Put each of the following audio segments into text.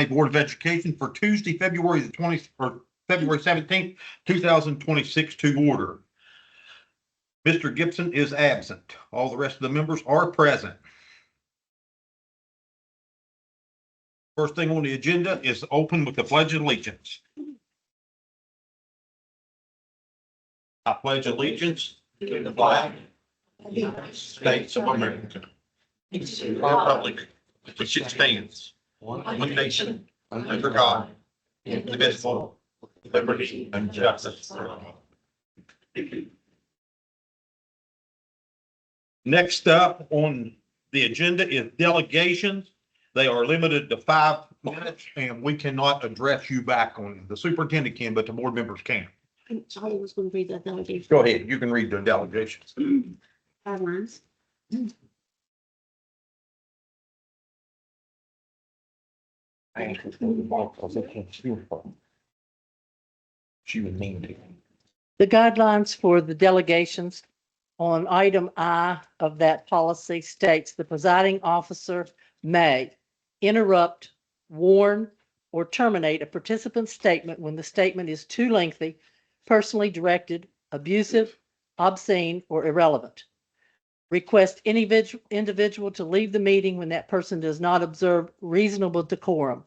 Board of Education for Tuesday, February the 20th or February 17th, 2026 to order. Mr. Gibson is absent. All the rest of the members are present. First thing on the agenda is open with the Pledge of Allegiance. I pledge allegiance to the flag of the United States of America, and to the republic which it stands, one nation, under God, indivisible, with liberty and justice for all. Next up on the agenda is delegations. They are limited to 5 minutes, and we cannot address you back on them. The superintendent can, but the board members can't. I was going to read that delegation. Go ahead, you can read the delegations. 5 lines. She was mean to you. The guidelines for the delegations on item I of that policy states the presiding officer may interrupt, warn, or terminate a participant's statement when the statement is too lengthy, personally directed, abusive, obscene, or irrelevant. Request any individual to leave the meeting when that person does not observe reasonable decorum.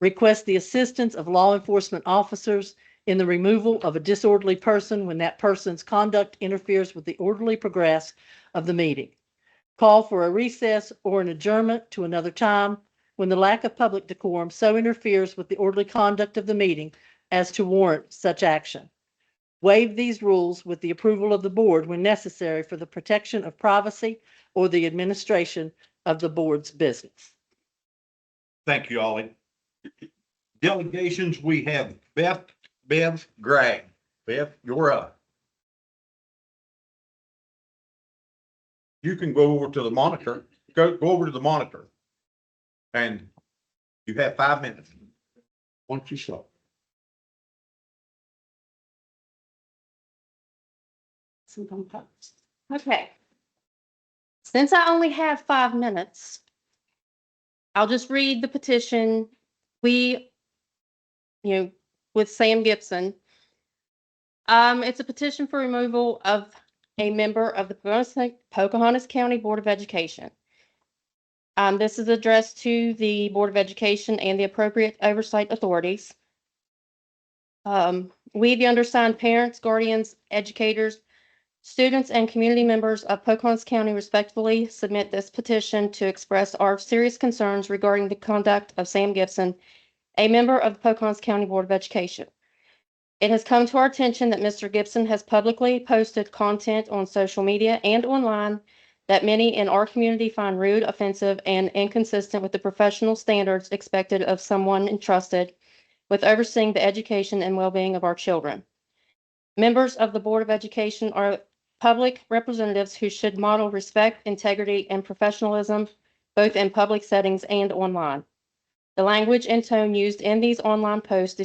Request the assistance of law enforcement officers in the removal of a disorderly person when that person's conduct interferes with the orderly progress of the meeting. Call for a recess or an adjournment to another time when the lack of public decorum so interferes with the orderly conduct of the meeting as to warrant such action. Waive these rules with the approval of the board when necessary for the protection of privacy or the administration of the board's business. Thank you, Ollie. Delegations, we have Bev Gray. Bev, you're up. You can go over to the monitor, go over to the monitor. And you have 5 minutes. Once you stop. Okay. Since I only have 5 minutes, I'll just read the petition. With Sam Gibson. It's a petition for removal of a member of the Pocahontas County Board of Education. This is addressed to the Board of Education and the appropriate oversight authorities. We, the undersigned parents, guardians, educators, students, and community members of Pocahontas County respectfully submit this petition to express our serious concerns regarding the conduct of Sam Gibson, a member of the Pocahontas County Board of Education. It has come to our attention that Mr. Gibson has publicly posted content on social media and online that many in our community find rude, offensive, and inconsistent with the professional standards expected of someone entrusted with overseeing the education and well-being of our children. Members of the Board of Education are public representatives who should model respect, integrity, and professionalism, both in public settings and online. The language and tone used in these online posts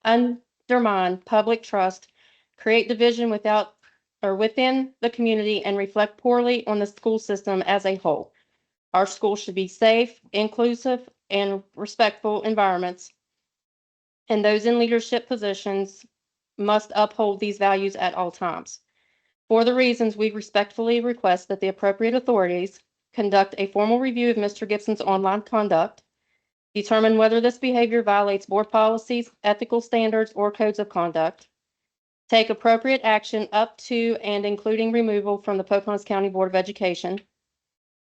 undermine public trust, create division within the community, and reflect poorly on the school system as a whole. Our schools should be safe, inclusive, and respectful environments, and those in leadership positions must uphold these values at all times. For the reasons, we respectfully request that the appropriate authorities conduct a formal review of Mr. Gibson's online conduct, determine whether this behavior violates board policies, ethical standards, or codes of conduct, take appropriate action up to and including removal from the Pocahontas County Board of Education.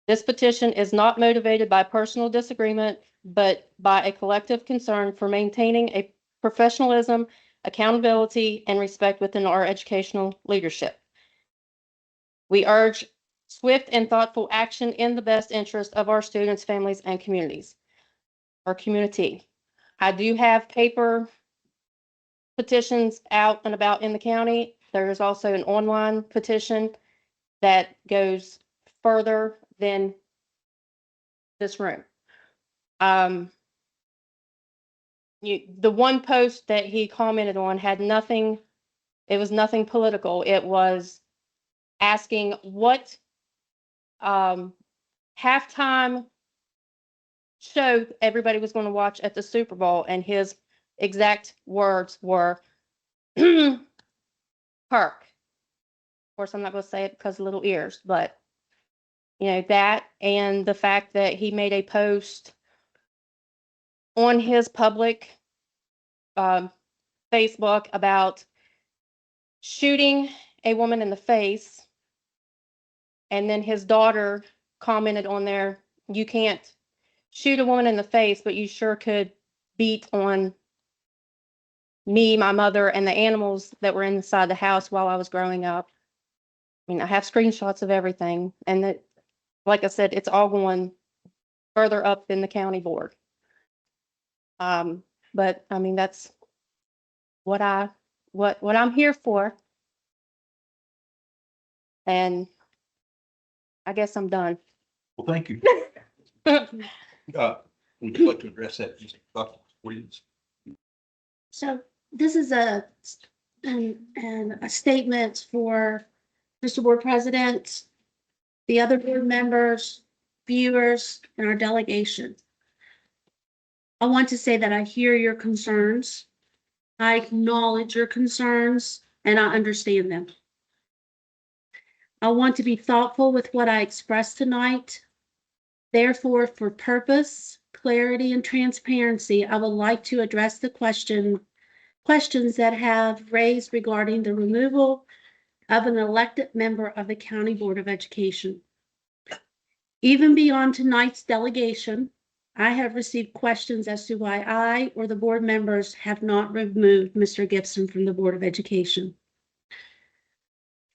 This petition is not motivated by personal disagreement, but by a collective concern for maintaining a professionalism, accountability, and respect within our educational leadership. We urge swift and thoughtful action in the best interest of our students, families, and our community. I do have paper petitions out and about in the county. There is also an online petition that goes further than this room. The one post that he commented on had nothing, it was nothing political. It was asking what halftime show everybody was going to watch at the Super Bowl, and his exact words were, Kirk. Of course, I'm not going to say it because of little ears, but that, and the fact that he made a post on his public Facebook about shooting a woman in the face, and then his daughter commented on there, you can't shoot a woman in the face, but you sure could beat on me, my mother, and the animals that were inside the house while I was growing up. I mean, I have screenshots of everything, and that, like I said, it's all going further up in the county board. But I mean, that's what I'm here for. And I guess I'm done. Well, thank you. Would you like to address that, please? So this is a statement for Mr. Board President, the other board members, viewers, and our delegation. I want to say that I hear your concerns. I acknowledge your concerns and I understand them. I want to be thoughtful with what I express tonight. Therefore, for purpose, clarity, and transparency, I would like to address the questions that have raised regarding the removal of an elected member of the County Board of Education. Even beyond tonight's delegation, I have received questions as to why I or the board members have not removed Mr. Gibson from the Board of Education.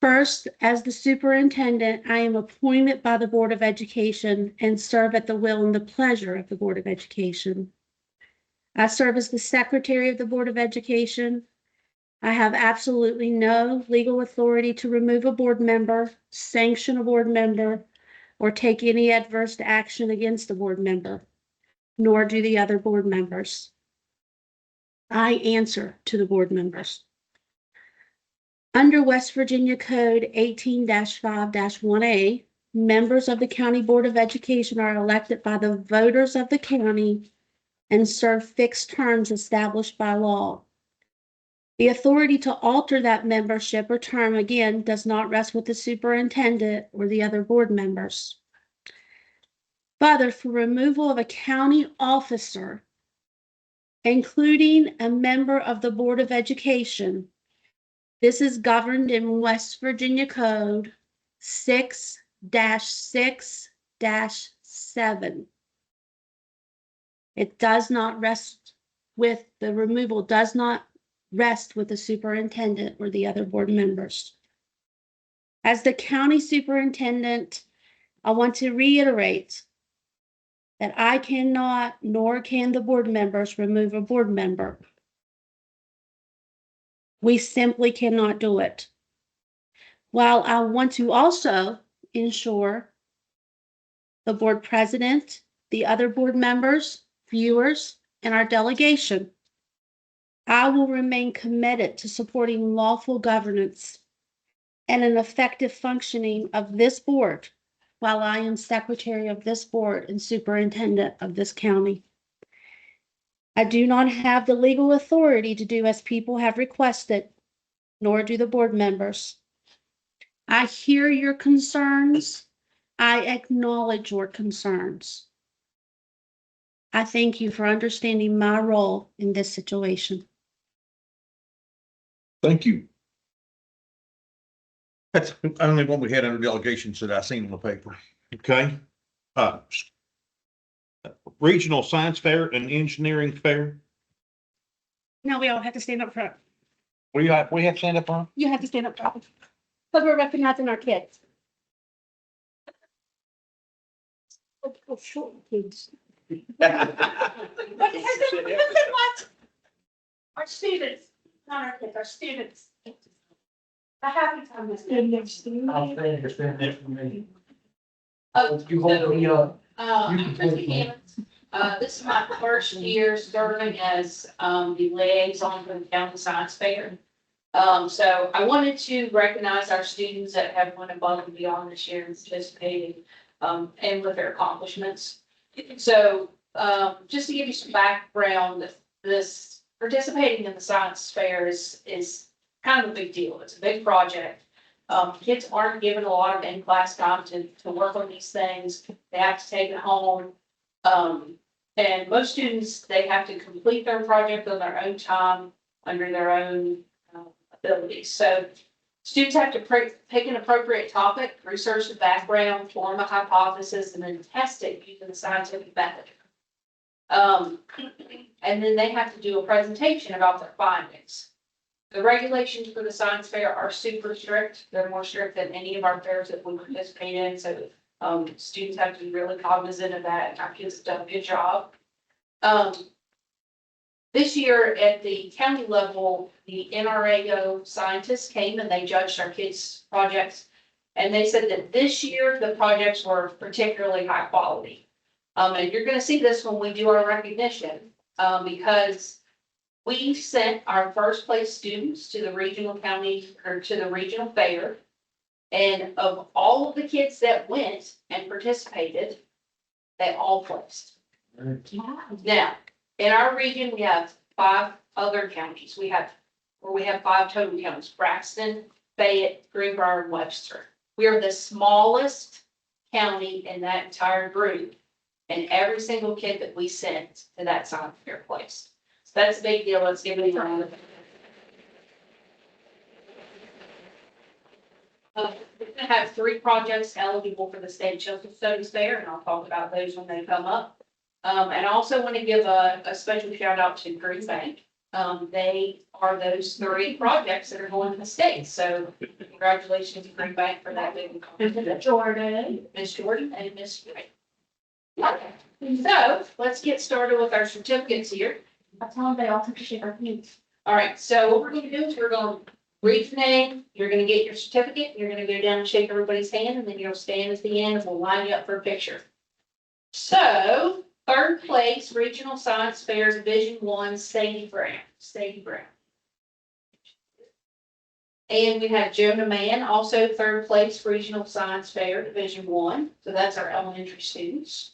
First, as the superintendent, I am appointed by the Board of Education and serve at the will and the pleasure of the Board of Education. I serve as the secretary of the Board of Education. I have absolutely no legal authority to remove a board member, sanction a board member, or take any adverse action against a board member, nor do the other board members. I answer to the board members. Under West Virginia Code 18-5-1A, members of the County Board of Education are elected by the voters of the county and serve fixed terms established by law. The authority to alter that membership or term, again, does not rest with the superintendent or the other board members. Further, for removal of a county officer, including a member of the Board of Education, this is governed in West Virginia Code 6-6-7. It does not rest with the removal, does not rest with the superintendent or the other board members. As the county superintendent, I want to reiterate that I cannot, nor can the board members, remove a board member. We simply cannot do it. While I want to also ensure the board president, the other board members, viewers, and our delegation, I will remain committed to supporting lawful governance and an effective functioning of this board while I am secretary of this board and superintendent of this county. I do not have the legal authority to do as people have requested, nor do the board members. I hear your concerns. I acknowledge your concerns. I thank you for understanding my role in this situation. Thank you. That's the only one we had under delegations that I seen on the paper. Okay. Regional Science Fair and Engineering Fair. Now we all have to stand up front. What do you have? We have to stand up on? You have to stand up front. Because we're recognizing our kids. Oh, short kids. What? Our students, not our kids, our students. A happy time is good. I'll stand there for me. You hold me up. I'm Chrissy Hammond. This is my first year serving as, the liaison for the county science fair. So I wanted to recognize our students that have went above and beyond this year and participated, and with their accomplishments. So just to give you some background, this participating in the science fair is kind of a big deal. It's a big project. Kids aren't given a lot of in-class time to work on these things. They have to take it home. And most students, they have to complete their project on their own time, under their own abilities. So students have to pick an appropriate topic, research the background, form a hypothesis, and then test it using the scientific method. And then they have to do a presentation about their findings. The regulations for the science fair are super strict. They're more strict than any of our fairs that we participate in. So students have to be really cognizant of that. And our kids have done a good job. This year at the county level, the NRAO scientists came and they judged our kids' projects. And they said that this year the projects were particularly high quality. And you're going to see this when we do our recognition, because we sent our first place students to the regional county or to the regional fair. And of all of the kids that went and participated, they all placed. Now, in our region, we have 5 other counties. We have 5 total counties: Braxton, Fayette, Greenbrier, and Webster. We are the smallest county in that entire group. And every single kid that we sent to that science fair placed. So that's a big deal. Let's give it a round. We're gonna have 3 projects eligible for the state children's studies fair, and I'll talk about those when they come up. And I also want to give a special shout out to Green Bank. They are those 3 projects that are going to the state. So congratulations to Green Bank for that big accomplishment. Miss Jordan, and Miss Ray. So let's get started with our certificates here. I tell them they all have to shake our hands. All right, so what we're going to do is we're going to read your name. You're going to get your certificate. You're going to go down and shake everybody's hand, and then you'll stand at the end and we'll line you up for a picture. So 3rd place, Regional Science Fairs, Division 1, Sadie Brown. Sadie Brown. And we have Jonah Mann, also 3rd place, Regional Science Fair, Division 1. So that's our elementary students.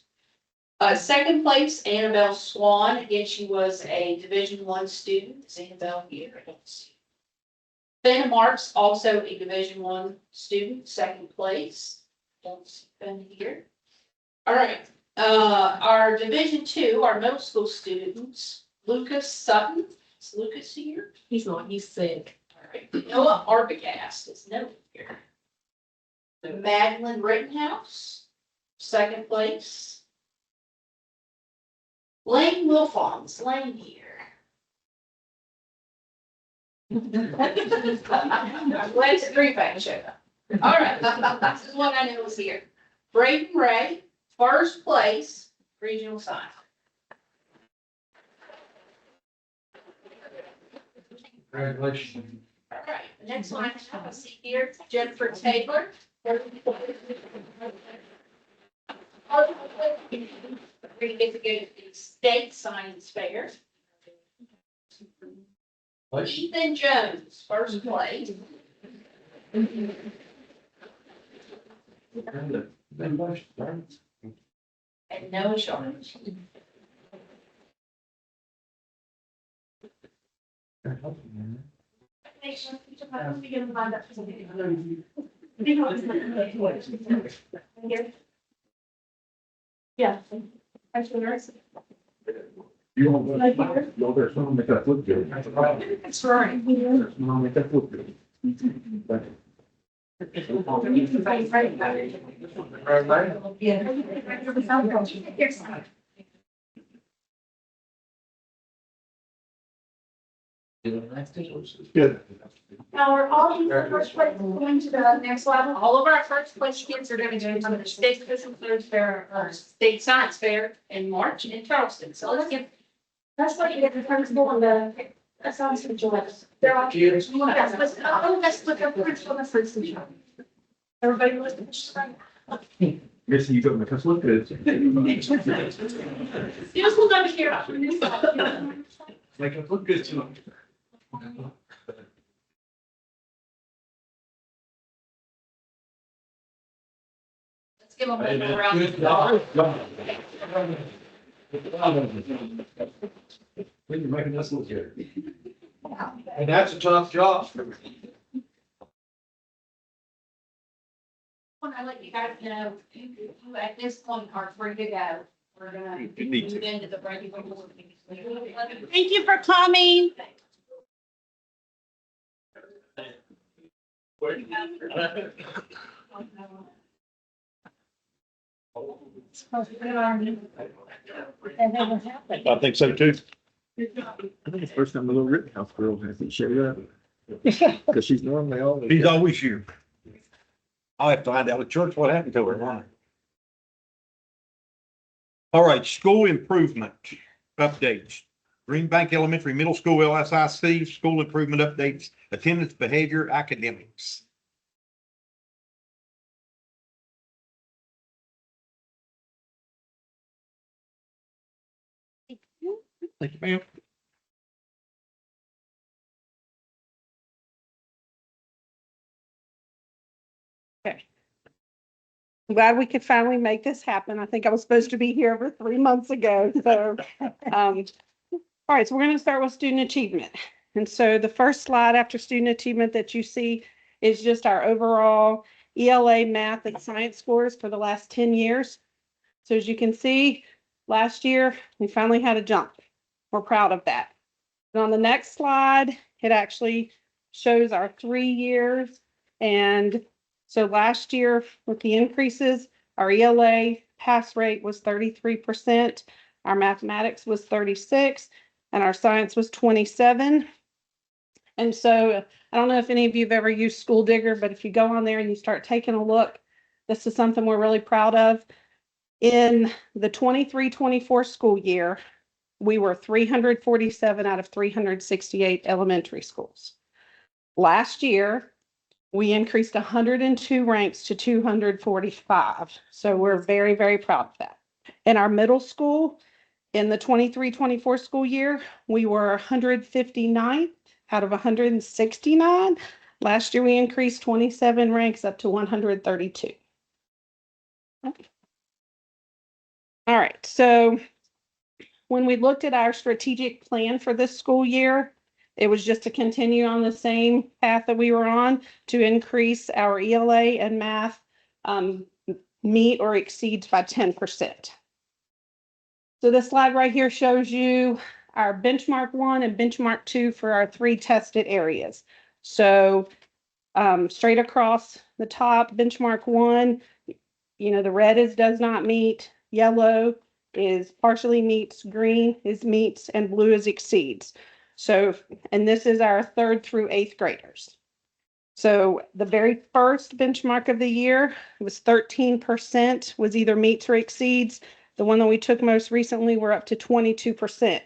2nd place, Annabelle Swan. Again, she was a Division 1 student. Is Annabelle here? I don't see. Ben Marks, also a Division 1 student, 2nd place. Don't see Ben here. All right. Our Division 2, our middle school students, Lucas Sutton. Is Lucas here? He's not, he's sick. All right. Noah Arbogast is Noah here. Madeline Rittenhouse, 2nd place. Lane Wilfons, Lane here. I'm glad the Green Bank showed up. All right, this is what I know is here. Braden Ray, 1st place, regional science. Congratulations. All right, the next one I have a seat here, Jennifer Taylor. We get to go to the state science fair. Ethan Jones, 1st place. And Noah Sharp. Yeah. You won't go there's someone make that look good. That's right. There's someone make that look good. Good. Now, are all these first place going to the next level? All of our first place kids are going to go to the state physical fair, state science fair in March in Charleston. So let's get. That's what you get the principal and that sounds joyous. They're all. Cheers. Yes, but, oh, that's what the principal and the first teacher. Everybody was. Yes, you go make us look good. You just look over here. Make us look good too. Let's give them a round. Good job. When you're making us look good. And that's a tough job. When I let you guys know, you at this point are free to go. We're gonna move into the regular board meeting. Thank you for coming. I think so too. I think it's the first time a little Rittenhouse girl hasn't showed up. Cause she's normally always. He's always here. I'll have to find out at church what happened to her. All right, school improvement updates. Green Bank Elementary Middle School LSIC, school improvement updates, attendance, behavior, academics. Thank you, ma'am. I'm glad we could finally make this happen. I think I was supposed to be here over 3 months ago, so. All right, so we're gonna start with student achievement. And so the first slide after student achievement that you see is just our overall ELA math and science scores for the last 10 years. So as you can see, last year, we finally had a jump. We're proud of that. And on the next slide, it actually shows our 3 years. And so last year with the increases, our ELA pass rate was 33%, our mathematics was 36, and our science was 27. And so I don't know if any of you have ever used School Digger, but if you go on there and you start taking a look, this is something we're really proud of. In the 23-24 school year, we were 347 out of 368 elementary schools. Last year, we increased 102 ranks to 245. So we're very, very proud of that. In our middle school, in the 23-24 school year, we were 159th out of 169. Last year, we increased 27 ranks up to 132. All right, so when we looked at our strategic plan for this school year, it was just to continue on the same path that we were on to increase our ELA and math meet or exceeds by 10%. So this slide right here shows you our benchmark 1 and benchmark 2 for our 3 tested areas. So straight across the top, benchmark 1, you know, the red is does not meet, yellow is partially meets, green is meets, and blue is exceeds. So, and this is our 3rd through 8th graders. So the very first benchmark of the year was 13% was either meets or exceeds. The one that we took most recently, we're up to 22%.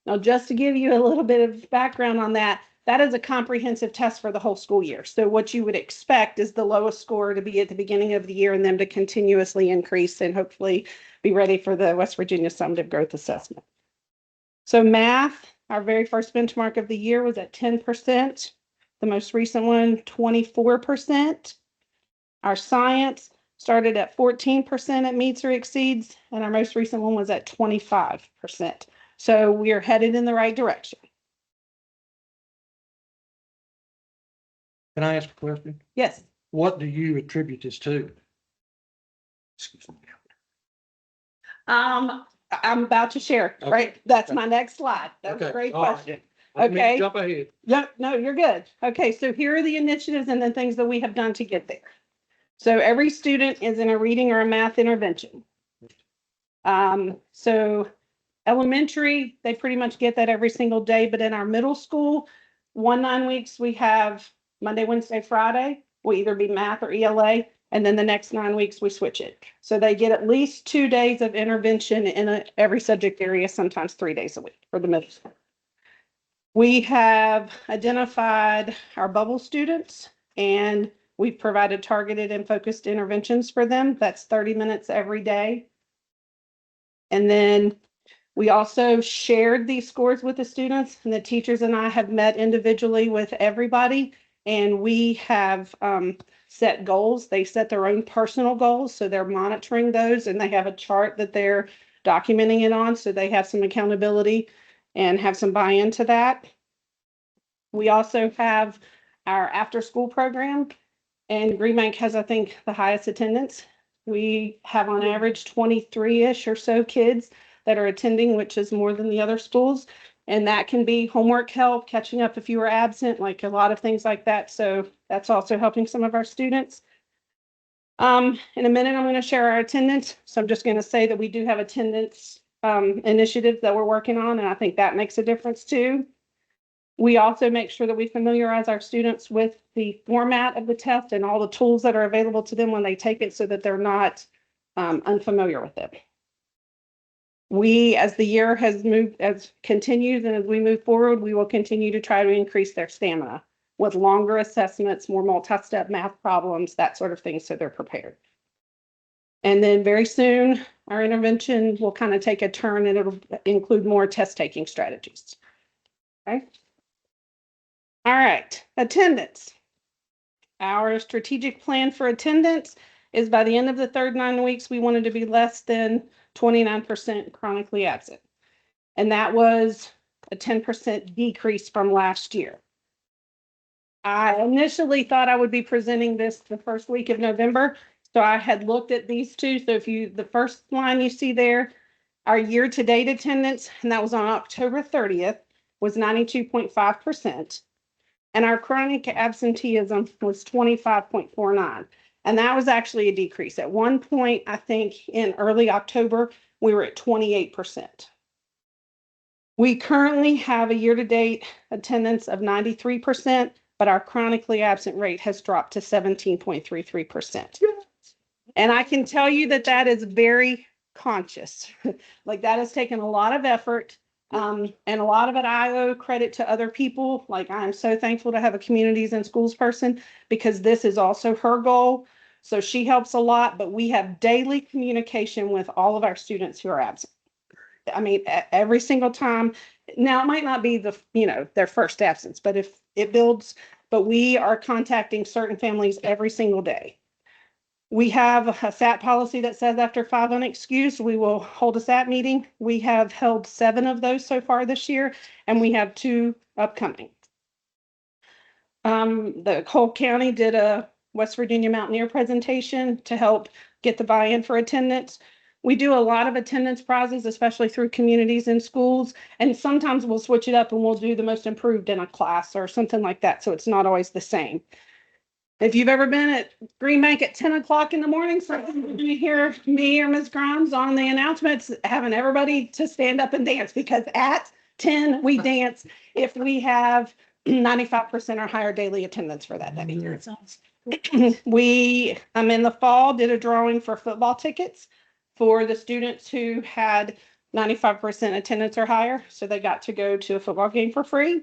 Now, just to give you a little bit of background on that, that is a comprehensive test for the whole school year. So what you would expect is the lowest score to be at the beginning of the year and them to continuously increase and hopefully be ready for the West Virginia Summative Growth Assessment. So math, our very first benchmark of the year was at 10%. The most recent one, 24%. Our science started at 14% at meets or exceeds, and our most recent one was at 25%. So we are headed in the right direction. Can I ask a question? Yes. What do you attribute this to? I'm about to share, right? That's my next slide. That was a Okay, great all right. question. I didn't mean to Okay. Jump ahead. Yep, no, you're good. Okay, so here are the initiatives and the things that we have done to get there. So every student is in a reading or a math intervention. So elementary, they pretty much get that every single day, but in our middle school, 9 weeks, we have Monday, Wednesday, Friday, will either be math or ELA, and then the next 9 weeks, we switch it. So they get at least 2 days of intervention in every subject area, sometimes 3 days a week for the middle school. We have identified our bubble students and we've provided targeted and focused interventions for them. That's 30 minutes every day. And then we also shared these scores with the students, and the teachers and I have met individually with everybody, and we have set goals. They set their own personal goals, so they're monitoring those, and they have a chart that they're documenting it on, so they have some accountability and have some buy-in to that. We also have our after-school program, and Green Bank has, I think, the highest attendance. We have on average 23-ish or so kids that are attending, which is more than the other schools. And that can be homework help, catching up if you were absent, like a lot of things like that. So that's also helping some of our students. In a minute, I'm going to share our attendance. So I'm just going to say that we do have attendance initiatives that we're working on, and I think that makes a difference too. We also make sure that we familiarize our students with the format of the test and all the tools that are available to them when they take it so that they're not unfamiliar with it. We, as the year has moved, as continues and as we move forward, we will continue to try to increase their stamina with longer assessments, more multi-step math problems, that sort of thing, so they're prepared. And then very soon, our intervention will kind of take a turn and it'll include more test taking strategies. Okay. All right, attendance. Our strategic plan for attendance is by the end of the third 9 weeks, we wanted to be less than 29% chronically absent. And that was a 10% decrease from last year. I initially thought I would be presenting this the first week of November. So I had looked at these two. So if you, the first line you see there, our year-to-date attendance, and that was on October 30th, was 92.5%. And our chronic absenteeism was 25.49. And that was actually a decrease. At one point, I think in early October, we were at 28%. We currently have a year-to-date attendance of 93%, but our chronically absent rate has dropped to 17.33%. And I can tell you that that is very conscious. Like that has taken a lot of effort. And a lot of it I owe credit to other people. Like I'm so thankful to have a communities and schools person because this is also her goal. So she helps a lot, but we have daily communication with all of our students who are absent. I mean, every single time. Now it might not be the, their first absence, but if it builds, but we are contacting certain families every single day. We have a SAT policy that says after 5 unexcused, we will hold a SAT meeting. We have held 7 of those so far this year, and we have 2 upcoming. The Cole County did a West Virginia Mountaineer presentation to help get the buy-in for attendance. We do a lot of attendance prizes, especially through communities and schools, and sometimes we'll switch it up and we'll do the most improved in a class or something like that, so it's not always the same. If you've ever been at Green Bank at 10 o'clock in the morning, sometimes you hear me or Ms. Grimes on the announcements having everybody to stand up and dance because at 10 we dance if we have 95% or higher daily attendance for that day. We, in the fall, did a drawing for football tickets for the students who had 95% attendance or higher. So they got to go to a football game for free.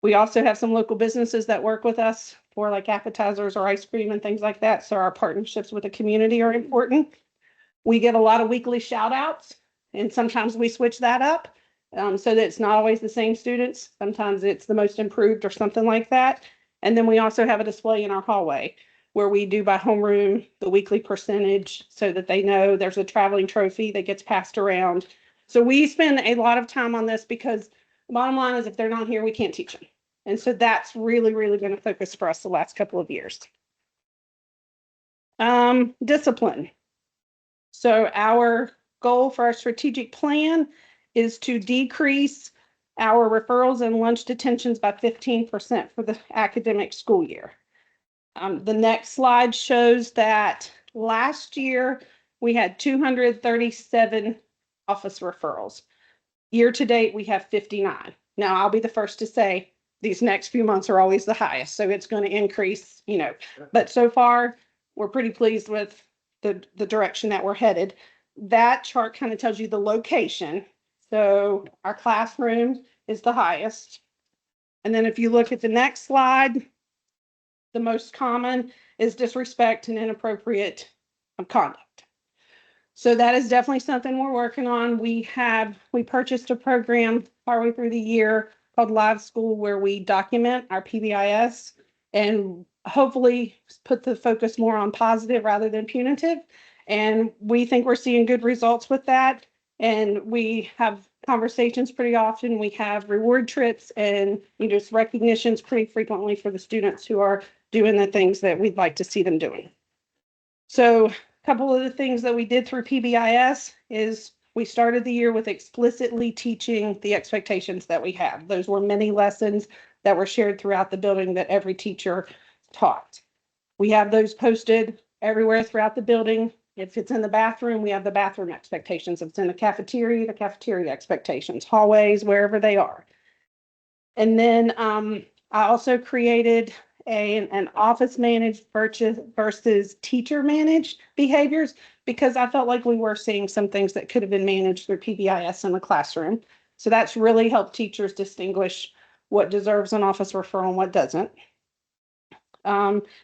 We also have some local businesses that work with us for like appetizers or ice cream and things like that. So our partnerships with the community are important. We get a lot of weekly shout outs and sometimes we switch that up so that it's not always the same students. Sometimes it's the most improved or something like that. And then we also have a display in our hallway where we do by homeroom the weekly percentage so that they know there's a traveling trophy that gets passed around. So we spend a lot of time on this because the bottom line is if they're not here, we can't teach them. And so that's really, really been a focus for us the last couple of years. Discipline. So our goal for our strategic plan is to decrease our referrals and lunch detentions by 15% for the academic school year. The next slide shows that last year we had 237 office referrals. Year to date, we have 59. Now, I'll be the first to say these next few months are always the highest, so it's going to increase, but so far we're pretty pleased with the direction that we're headed. That chart kind of tells you the location. So our classroom is the highest. And then if you look at the next slide, the most common is disrespect and inappropriate conduct. So that is definitely something we're working on. We purchased a program partway through the year called Live School where we document our PBIS and hopefully put the focus more on positive rather than punitive. And we think we're seeing good results with that. And we have conversations pretty often. We have reward trips and just recognitions pretty frequently for the students who are doing the things that we'd like to see them doing. So a couple of the things that we did through PBIS is we started the year with explicitly teaching the expectations that we have. Those were many lessons that were shared throughout the building that every teacher taught. We have those posted everywhere throughout the building. If it's in the bathroom, we have the bathroom expectations. If it's in the cafeteria expectations, hallways, wherever they are. And then I also created an office managed versus teacher managed behaviors, because I felt like we were seeing some things that could have been managed through PBIS in the classroom. So that's really helped teachers distinguish what deserves an office referral and what doesn't.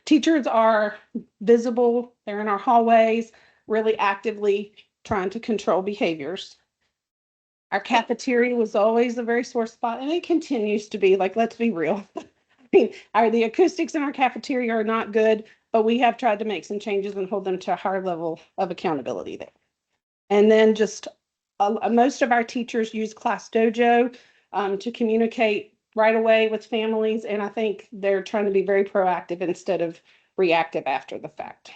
Teachers are visible. They're in our hallways, really actively trying to control behaviors. Our cafeteria was always a very sore spot, and it continues to be. Like, let's be real. I mean, the acoustics in our cafeteria are not good, but we have tried to make some changes and hold them to a higher level of accountability there. And then just most of our teachers use Class Dojo to communicate right away with families, and I think they're trying to be very proactive instead of reactive after the fact.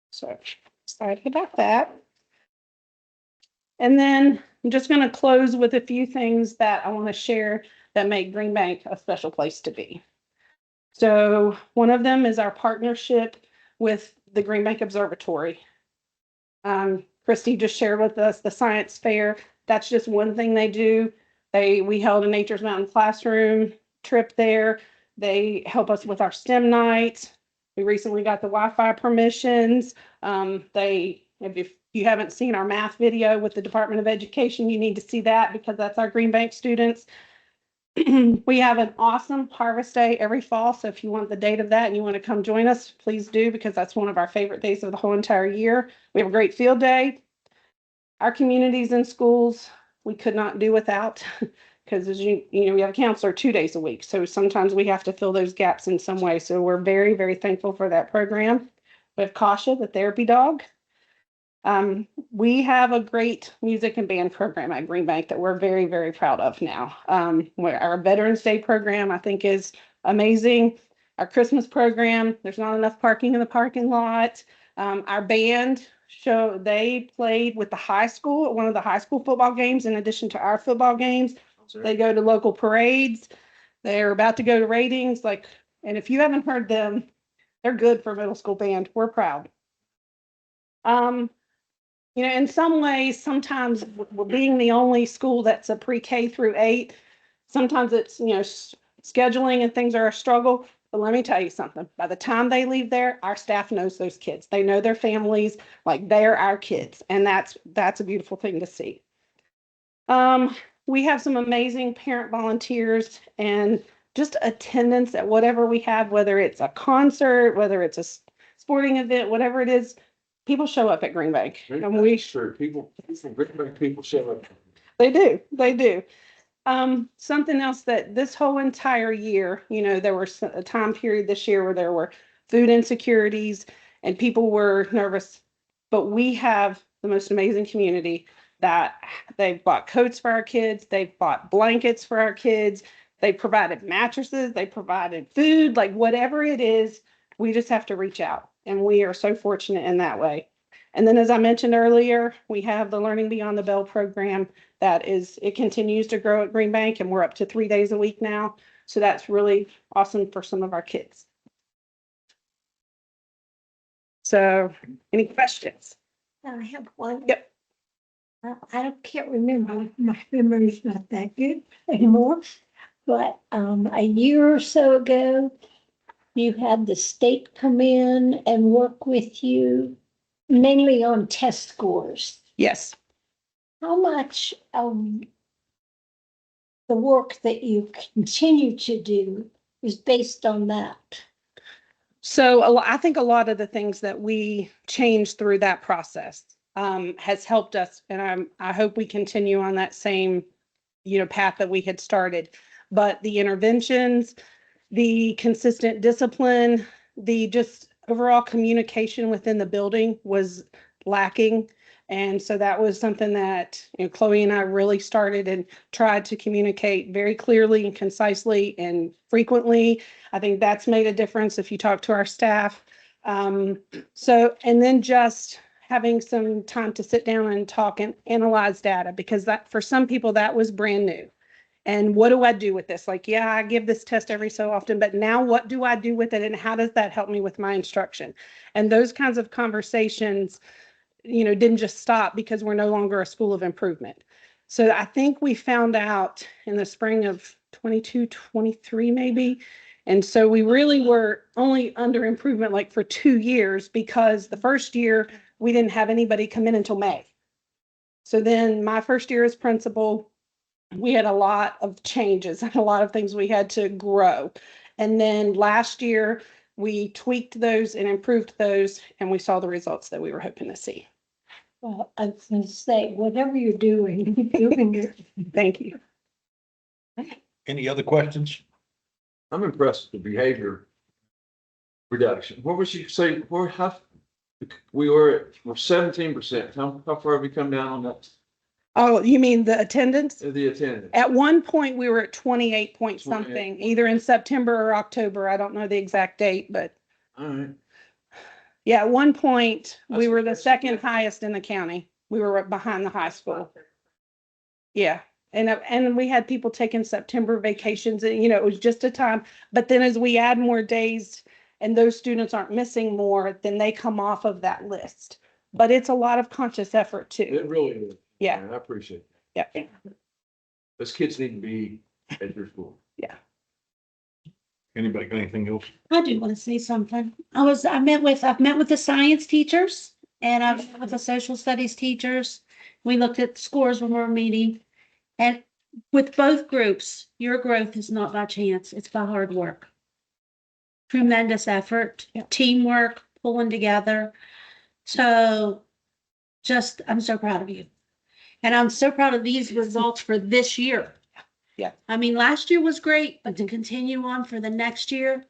So excited about that. And then I'm just going to close with a few things that I want to share that make Green Bank a special place to be. So one of them is our partnership with the Green Bank Observatory. Christy just shared with us the science fair. That's just one thing they do. We held a Nature's Mountain classroom trip there. They help us with our STEM nights. We recently got the Wi-Fi permissions. If you haven't seen our math video with the Department of Education, you need to see that, because that's our Green Bank students. We have an awesome Harvest Day every fall. So if you want the date of that and you want to come join us, please do, because that's one of our favorite days of the whole entire year. We have a great field day. Our communities and schools, we could not do without, because as you know, we have a counselor 2 days a week. So sometimes we have to fill those gaps in some way. So we're very, very thankful for that program. We have Kasha, the therapy dog. We have a great music and band program at Green Bank that we're very, very proud of now. Our Veterans Day program, I think, is amazing. Our Christmas program, there's not enough parking in the parking lot. Our band they played with the high school at one of the high school football games in addition to our football games. They go to local parades. They're about to go to ratings. And if you haven't heard them, they're good for middle school band. We're proud. In some ways, sometimes being the only school that's a pre-K through 8, sometimes it's, scheduling and things are a struggle. But let me tell you something. By the time they leave there, our staff knows those kids. They know their families, like they're our kids. And that's a beautiful thing to see. We have some amazing parent volunteers and just attendance at whatever we have, whether it's a concert, whether it's a sporting event, whatever it is. People show up at Green Bank. And people show up. They do. Something else that this whole entire year, there was a time period this year where there were food insecurities and people were nervous, but we have the most amazing community that they've bought coats for our kids. They've bought blankets for our kids. They provided mattresses. They provided food, like whatever it is, we just have to reach out. And we are so fortunate in that way. And then, as I mentioned earlier, we have the Learning Beyond the Bell program it continues to grow at Green Bank, and we're up to 3 days a week now. So that's really awesome for some of our kids. So any questions? I have one. Yep. Can't remember. My memory's not that good anymore. But a year or so ago, you had the state come in and work with you mainly on test scores. Yes. How much of the work that you continue to do is based on that? So I think a lot of the things that we changed through that process has helped us, and I hope we continue on that same, path that we had started. But the interventions, the consistent discipline, the just overall communication within the building was lacking. And so that was something that, Chloe and I really started and tried to communicate very clearly and concisely and frequently. I think that's made a difference if you talk to our staff. And then just having some time to sit down and talk and analyze data, because that, for some people, that was brand new. And what do I do with this? Like, yeah, I give this test every so often, but now what do I do with it? And how does that help me with my instruction? And those kinds of conversations, didn't just stop because we're no longer a school of improvement. So I think we found out in the spring of 22, 23 maybe. And so we really were only under improvement like for 2 years, because the first year we didn't have anybody come in until May. So then my first year as principal, we had a lot of changes and a lot of things we had to grow. And then last year we tweaked those and improved those, and we saw the results that we were hoping to see. Well, I was gonna say, whatever you're doing, keep doing it. Thank you. Any other questions? I'm impressed with the behavior reduction. What was you say, we're 17%. How far have we come down on that? Oh, you mean the attendance? The attendance. At one point, we were at 28 point 28. something, either in September or October. I don't know the exact date, but All right. yeah, at one point, we That's- were the second highest in the county. We were right behind the high school. Yeah. And we had people taking September vacations, and, it was just a time. But then as we add more days and those students aren't missing more, then they come off of that list. But it's a lot of conscious effort too. It really is. Yeah. I appreciate it. Yeah. Those kids need to be at your school. Yeah. Anybody got anything else? I do want to say something. I've met with the science teachers and I've met with the social studies teachers. We looked at scores when we were meeting. And with both groups, your growth is not by chance, it's by hard work. Tremendous effort, teamwork, pulling together. So I'm so proud of you. And I'm so proud of these results for this year. Yeah. I mean, last year was great, but to continue on for the next year,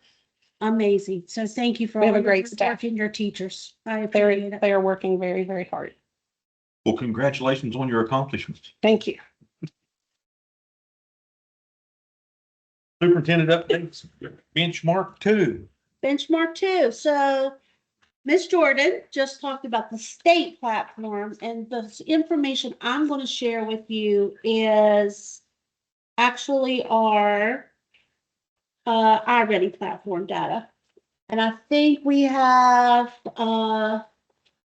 amazing. So thank you for We have all a your great hard staff. work and your teachers. I appreciate it. They are working very, very hard. Well, congratulations on your accomplishments. Thank you. Superintendent updates, benchmark 2. Benchmark 2. So Ms. Jordan just talked about the state platform, and the information I'm going to share with you is actually our iReady platform data. And I think we have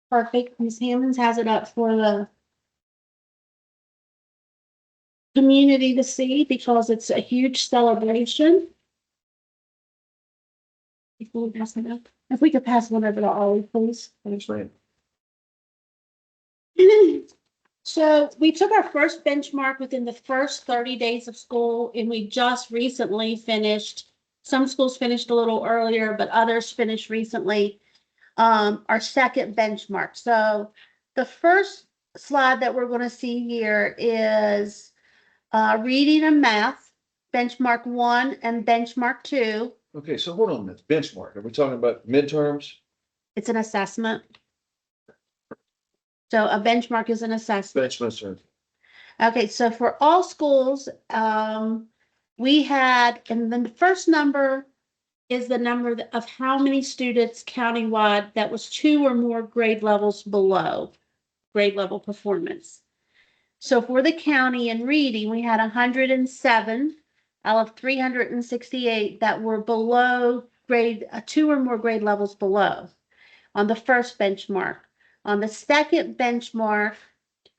perfect. Ms. Hammonds has it up for the community to see because it's a huge celebration. If we could pass one over to Ollie, please. Thanks, man. So we took our first benchmark within the first 30 days of school, and we just recently finished. Some schools finished a little earlier, but others finished recently. Our second benchmark. So the first slide that we're going to see here is reading and math, benchmark 1 and benchmark 2. Okay, so hold on a minute. Benchmark. Are we talking about midterms? It's an assessment. So a benchmark is an assessment. Benchmark. Okay, so for all schools, we had, and then the first number is the number of how many students countywide that was 2 or more grade levels below grade level performance. So for the county in reading, we had 107 out of 368 that were below grade, 2 or more grade levels below on the first benchmark. On the second benchmark,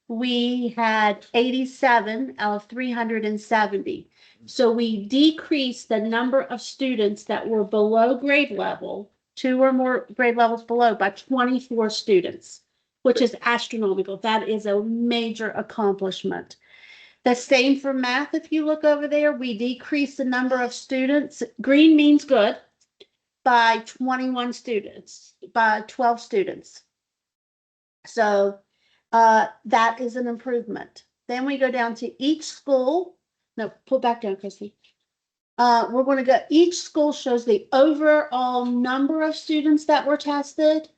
we had 87 out of 370. So we decreased the number of students that were below grade level, 2 or more grade levels below, by 24 students, which is astronomical. That is a major accomplishment. The same for math. If you look over there, we decreased the number of students. Green means good, by 21 students, by 12 students. So that is an improvement. Then we go down to each school. No, pull back down, Christy. We're going to go, each school shows the overall number of students that were tested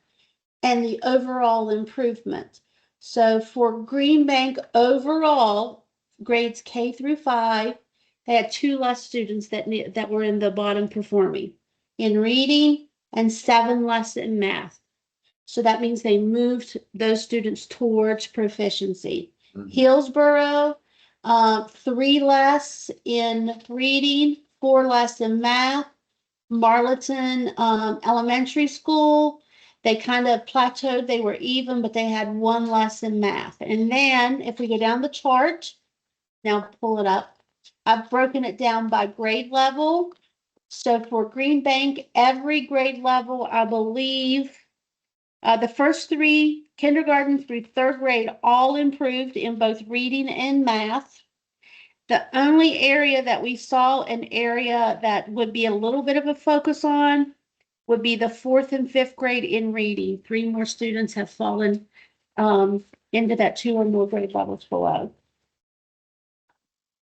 and the overall improvement. So for Green Bank overall, grades K through 5, they had 2 less students that were in the bottom performing in reading and 7 less in math. So that means they moved those students towards proficiency. Hillsborough, 3 less in reading, 4 less in math. Marlton Elementary School, they kind of plateaued. They were even, but they had 1 less in math. And then if we go down the chart, now pull it up. I've broken it down by grade level. So for Green Bank, every grade level, I believe, the first 3, kindergarten through 3rd grade, all improved in both reading and math. The only area that we saw an area that would be a little bit of a focus on would be the 4th and 5th grade in reading. 3 more students have fallen into that 2 or more grade levels below.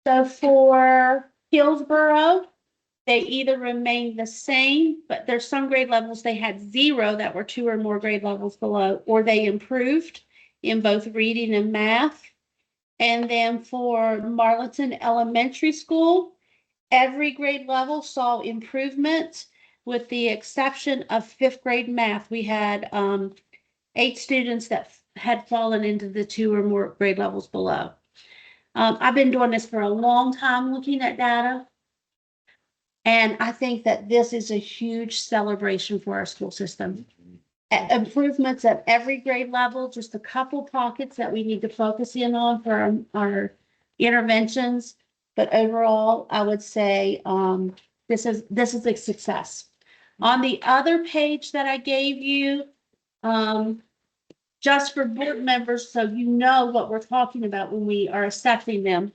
So for Hillsborough, they either remained the same, but there's some grade levels they had 0 that were 2 or more grade levels below, or they improved in both reading and math. And then for Marlton Elementary School, every grade level saw improvement with the exception of 5th grade math. We had 8 students that had fallen into the 2 or more grade levels below. I've been doing this for a long time, looking at data. And I think that this is a huge celebration for our school system. Improvements at every grade level, just a couple pockets that we need to focus in on for our interventions. But overall, I would say this is a success. On the other page that I gave you, just for board members, so you know what we're talking about when we are assessing them.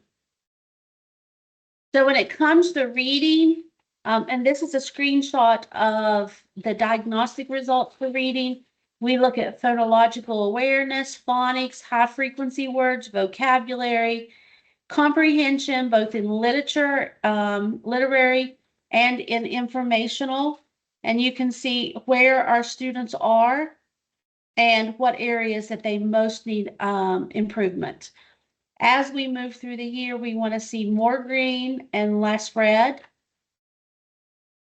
So when it comes to reading, and this is a screenshot of the diagnostic results for reading. We look at phonological awareness, phonics, high frequency words, vocabulary, comprehension, both in literature, literary, and in informational. And you can see where our students are and what areas that they most need improvement. As we move through the year, we want to see more green and less red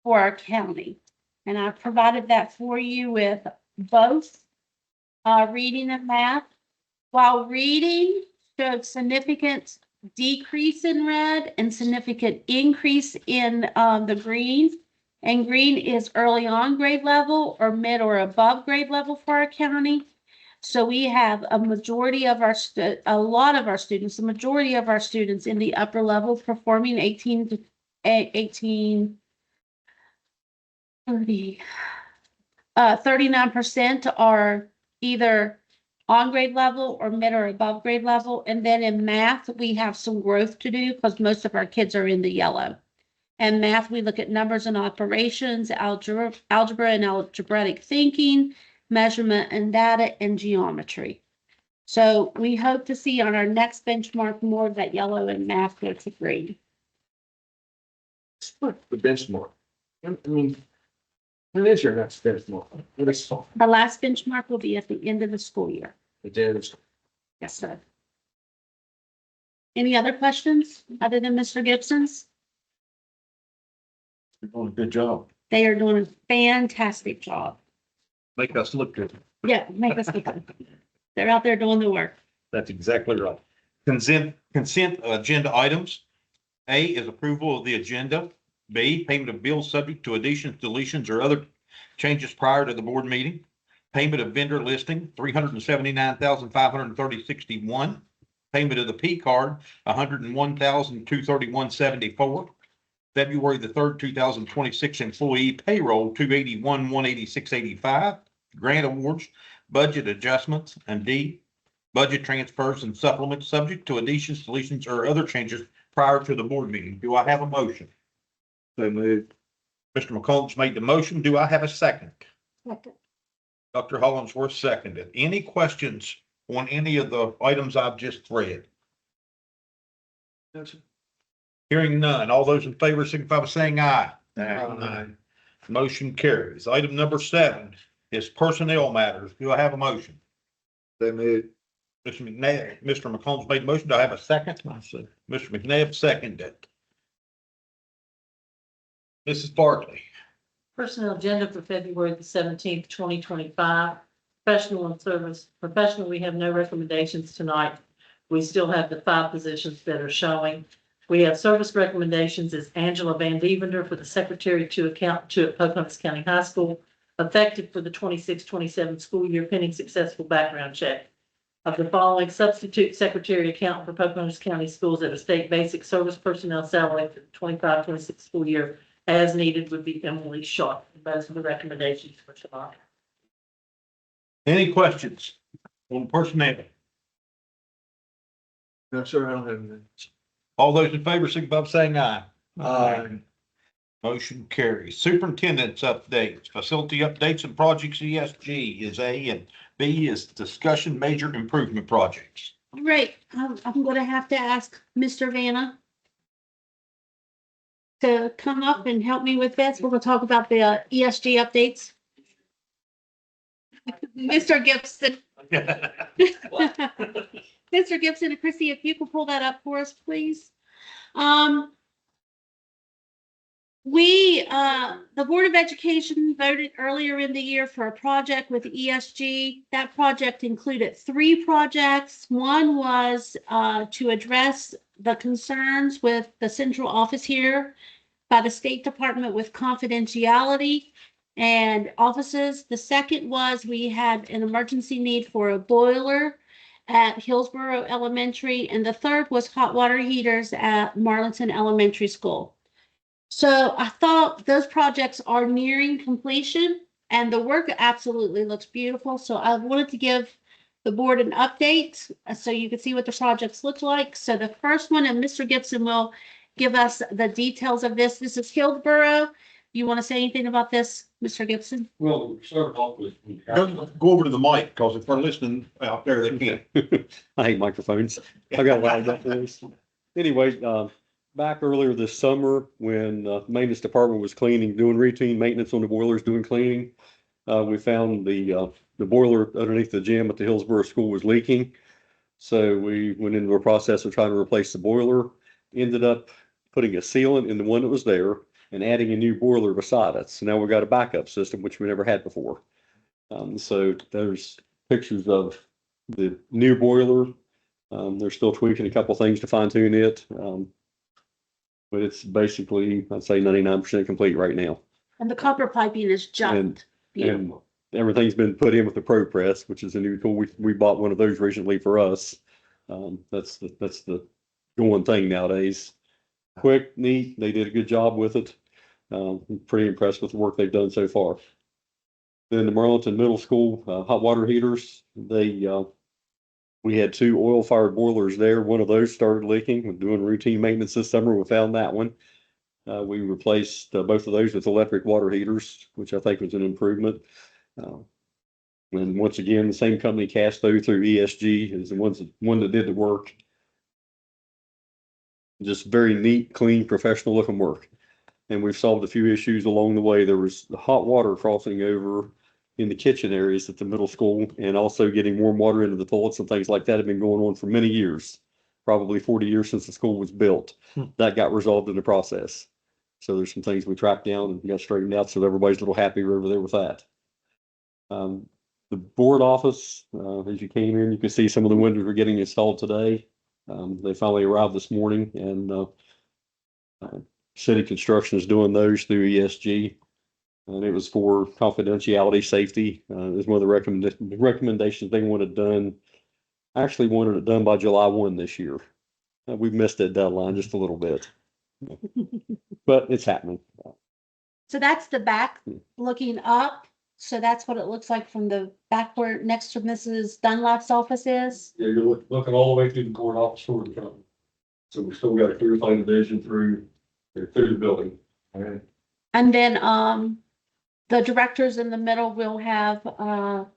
for our county. And I've provided that for you with both reading and math. While reading showed significant decrease in red and significant increase in the green, and green is early on grade level or mid or above grade level for our county. So we have a majority of our a lot of our students, the majority of our students in the upper level performing 18 to 39% are either on grade level or mid or above grade level. And then in math, we have some growth to do because most of our kids are in the yellow. And math, we look at numbers and operations, algebra and algebraic thinking, measurement and data, and geometry. So we hope to see on our next benchmark more of that yellow and math go to green. The benchmark. I mean, when is your next benchmark? What is it? Our last benchmark will be at the end of the school year. It is. Yes, sir. Any other questions other than Mr. Gibson's? You're doing a good job. They are doing a fantastic job. Make us look good. Yeah, make us look good. They're out there doing the work. That's exactly right. Consent agenda items. A is approval of the agenda. B, payment of bills subject to additions, deletions, or other changes prior to the board meeting. Payment of vendor listing, $379,530.61. Payment of the P card, $101,231.74. February the 3rd, 2026 employee payroll, $281,186.85. Grant awards, budget adjustments, and D, budget transfers and supplements subject to additions, deletions, or other changes prior to the board meeting. Do I have a motion? So moved. Mr. McCombs made the motion. Do I have a second? Second. Dr. Hollingsworth seconded. Any questions on any of the items I've just read? Hearing none. All those in favor signify by saying aye. Aye. Motion carries. Item number 7 is personnel matters. Do I have a motion? So moved. Mr. McNabb, Mr. McCombs made a motion. Do I have a second? Mr. McNabb seconded. Mrs. Barkley. Personnel agenda for February the 17th, 2025. Professional and service. Professional, we have no recommendations tonight. We still have the 5 positions that are showing. We have service recommendations is Angela Van Devender for the secretary to account to at Pocahontas County High School, effective for the 26-27 school year pending successful background check. Of the following, substitute secretary accountant for Pocahontas County Schools at a state basic service personnel salary for the 25-26 school year as needed would be Emily Sharp. Those are the recommendations for tonight. Any questions on personnel? No, sir, I don't have anything. All those in favor, signify by saying aye. Aye. Motion carries. Superintendent's updates, facility updates and projects ESG is A, and B is discussion major improvement projects. All right, I'm gonna have to ask Mr. Vanna to come up and help me with this. We're gonna talk about the ESG updates. Mr. Gibson. Mr. Gibson and Chrissy, if you could pull that up for us, please. The Board of Education voted earlier in the year for a project with ESG. That project included 3 projects. One was to address the concerns with the central office here by the State Department with confidentiality and offices. The second was we had an emergency need for a boiler at Hillsborough Elementary, and the third was hot water heaters at Marlinton Elementary School. So I thought those projects are nearing completion and the work absolutely looks beautiful. So I wanted to give the board an update so you can see what the projects look like. So the first one, and Mr. Gibson will give us the details of this. This is Hillsborough. You want to say anything about this, Mr. Gibson? Well, start off with. Go over to the mic, because if they're listening out there, they can't. I hate microphones. I got a lot of this. Anyway, back earlier this summer when the maintenance department was cleaning, doing routine maintenance on the boilers, doing cleaning, we found the boiler underneath the gym at the Hillsborough School was leaking. So we went into a process of trying to replace the boiler, ended up putting a sealant in the one that was there and adding a new boiler beside it. So now we've got a backup system, which we never had before. So there's pictures of the new boiler. They're still tweaking a couple things to fine tune it. But it's basically, I'd say 99% complete right now. And the copper piping is just And beautiful. everything's been put in with the Pro Press, which is a new tool. We bought one of those recently for us. That's the going thing nowadays. Quick, neat. They did a good job with it. I'm pretty impressed with the work they've done so far. Then the Marlinton Middle School hot water heaters, we had 2 oil-fired boilers there. One of those started leaking. We're doing routine maintenance this summer. We found that one. We replaced both of those with electric water heaters, which I think was an improvement. And once again, the same company, Casto, through ESG, is the one that did the work. Just very neat, clean, professional looking work. And we've solved a few issues along the way. There was the hot water crossing over in the kitchen areas at the middle school, and also getting warm water into the toilets and things like that have been going on for many years, probably 40 years since the school was built. That got resolved in the process. So there's some things we tracked down and got straightened out, so everybody's a little happier over there with that. The board office, as you came in, you can see some of the windows are getting installed today. They finally arrived this morning, and city construction is doing those through ESG. And it was for confidentiality, safety. It was one of the recommendations they wanted done. Actually wanted it done by July 1 this year. We missed that deadline just a little bit, but it's happening. So that's the back looking up. So that's what it looks like from the back where next to Mrs. Dunlap's office is. Yeah, you're looking all the way through the court office toward the front. So we still got a clear line of vision through the building. All right. And then, the directors in the middle will have, are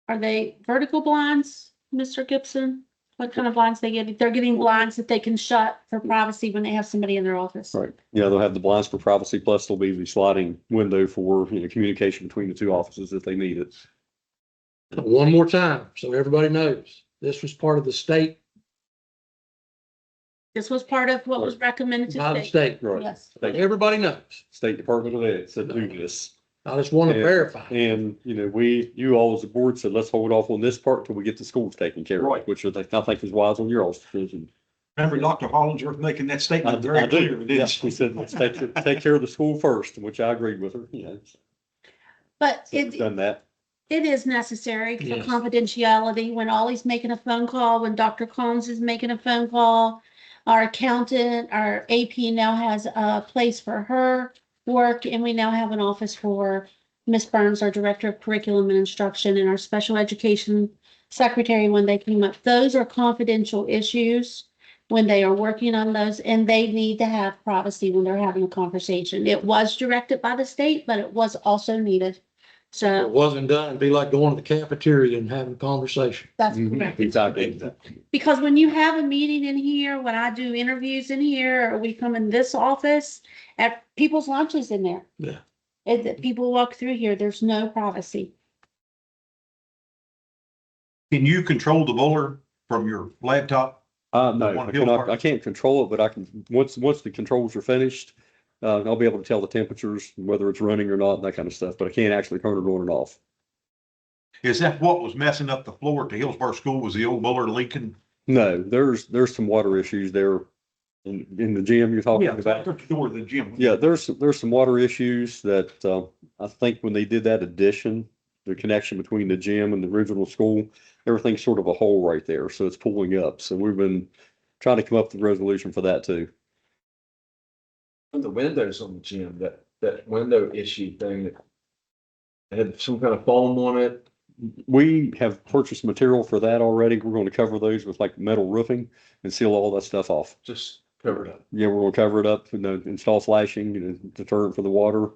they vertical blinds, Mr. Gibson? What kind of blinds they get? They're getting blinds that they can shut for privacy when they have somebody in their office. Right. Yeah, they'll have the blinds for privacy, plus there'll be the sliding window for, communication between the 2 offices if they need it. One more time, so everybody knows. This was part of the state, This was part of what was recommended by to the state. state. Right. Yes. Everybody knows. State Department of Ed said do this. I just want to And- verify. And, you know, you all as a board said, let's hold off on this part till we get the schools taken care of, Right. which I think is wise on your all's decision. Remember Dr. Hollingsworth making that I statement do, very clear, didn't yes, she? we said, let's take care of the school first, which I agreed with her, yeah. But So we've done that. it is necessary for Yes. confidentiality when Ollie's making a phone call, when Dr. Combs is making a phone call. Our accountant, our AP now has a place for her work, and we now have an office for Miss Burns, our Director of Curriculum and Instruction, and our Special Education Secretary when they came up. Those are confidential issues when they are working on those, and they need to have privacy when they're having a conversation. It was directed by the state, but it was also needed. If it So wasn't done, it'd be like going to the cafeteria and having a conversation. that's Mhm, correct. exactly. Because when you have a meeting in here, when I do interviews in here, or we come in this office, at people's lunches in there. Yeah. People walk through here, there's no privacy. Can you control the boiler from your laptop? No, One I hill cannot, part. I can't control it, but I can, once the controls are finished, I'll be able to tell the temperatures, whether it's running or not, and that kind of stuff, but I can't actually turn it on and off. Is that what was messing up the floor at the Hillsborough School? Was the old boiler leaking? No, there's some water issues there in the gym you're talking about. Out the door of the gym. Yeah, there's some water issues that, I think when they did that addition, the connection between the gym and the original school, everything's sort of a hole right there, so it's pulling up. So we've been trying to come up with a resolution for that too. The windows on the gym, that window issue thing that had some kind of foam on it. We have purchased material for that already. We're going to cover those with like metal roofing and seal all that stuff off. Just covered up. Yeah, we're going to cover it up, install flashing, deterrent for the water.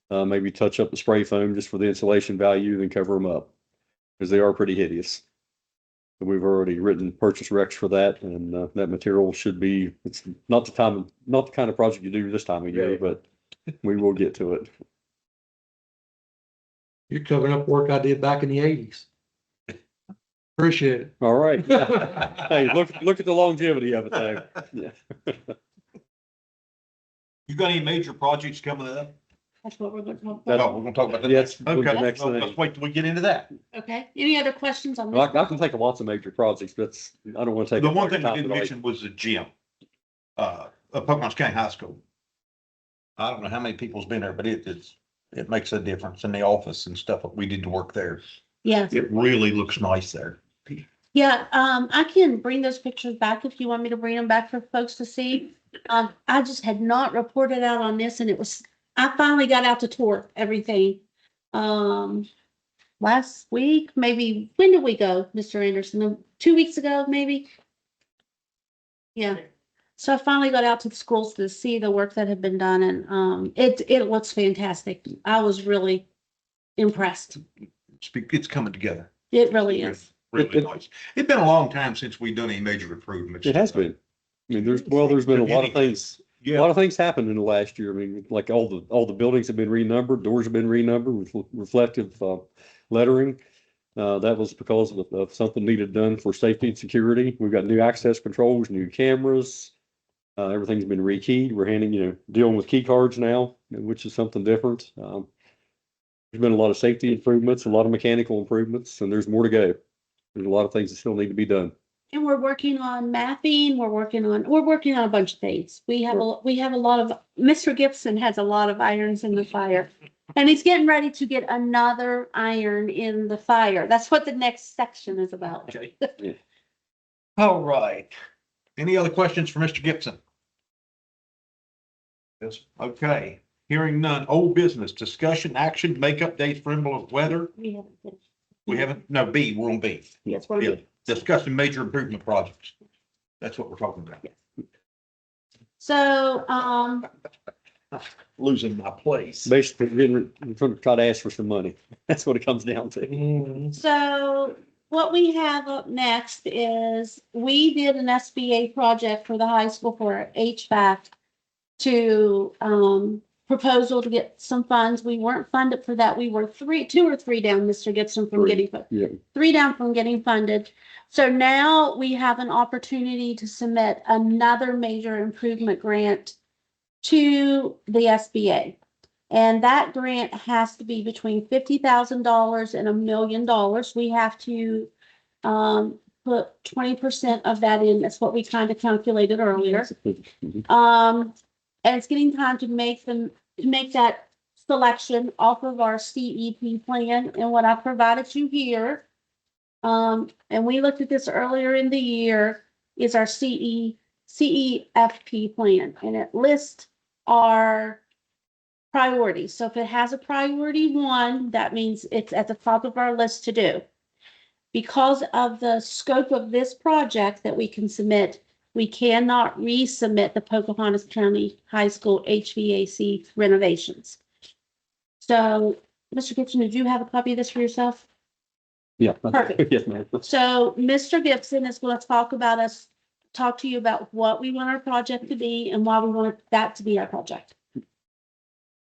Maybe touch up the spray foam just for the insulation value and cover them up because they are pretty hideous. And we've already written purchase recs for that, and that material should be, it's not the kind of project you do this time of year, Yeah. but we will get to it. You're covering up work I did back in the 80s. Appreciate it. All right. Hey, look at the longevity of it though. Yeah. You got any major projects coming up? That's what we're going to talk That- about. No, we're gonna talk about that. Yeah, it's Okay, the next well, thing. let's wait till we get into that. Okay, any other questions on Well, this? I can think of lots of major projects, but I don't want to take. The up one your thing we time didn't tonight. mention was the gym. At Pocahontas County High School. I don't know how many people's been there, but it makes a difference in the office and stuff. We did the work there. Yes, It really looks nice there. yeah, I can bring those pictures back if you want me to bring them back for folks to see. I just had not reported out on this, and I finally got out to tour everything. Last week, maybe, when did we go, Mr. Anderson? 2 weeks ago, maybe? Yeah, so I finally got out to the schools to see the work that had been done, and it looks fantastic. I was really impressed. It's coming together. It really is. Really nice. It's been a long time since we've done any major improvements. It has been. I mean, there's been a lot of things. A Yeah, lot of things happened in the last year. I mean, like all the buildings have been renumbered, doors have been renumbered with reflective lettering. That was because of something needed done for safety and security. We've got new access controls, new cameras. Everything's been rekeyed. We're dealing with key cards now, which is something different. There's been a lot of safety improvements, a lot of mechanical improvements, and there's more to go. There's a lot of things that still need to be done. And we're working on mapping, we're working on a bunch of things. We have a lot of, Mr. Gibson has a lot of irons in the fire. And he's getting ready to get another iron in the fire. That's what the next section is about. okay. Yeah. All right. Any other questions for Mr. Gibson? Yes. Okay, hearing none. Old business, discussion, action, make updates for envelope weather. We haven't finished. We haven't, no, B, we're on B. Yes, we're Yeah, discussing major improvement projects. That's what we're talking about. So, Losing my place. Basically, we're trying to try to ask for some money. That's what it comes down to. Mhm. so what we have up next is we did an SBA project for the high school for HVAC to, proposal to get some funds. We weren't funded for that. We were two or three down, Mr. Gibson, from getting, Yeah. 3 down from getting funded. So now we have an opportunity to submit another major improvement grant to the SBA. And that grant has to be between $50,000 and $1 million. We have to put 20% of that in. That's what we kind of calculated earlier. And it's getting time to make that selection off of our CEP plan and what I provided you here. And we looked at this earlier in the year, is our CEFP plan, and it lists our priorities. So if it has a priority 1, that means it's at the top of our list to do. Because of the scope of this project that we can submit, we cannot resubmit the Pocahontas County High School HVAC renovations. So, Mr. Gibson, did you have a copy of this for yourself? Yeah. Perfect. Yes, ma'am. So Mr. Gibson is going to talk to you about what we want our project to be and why we want that to be our project.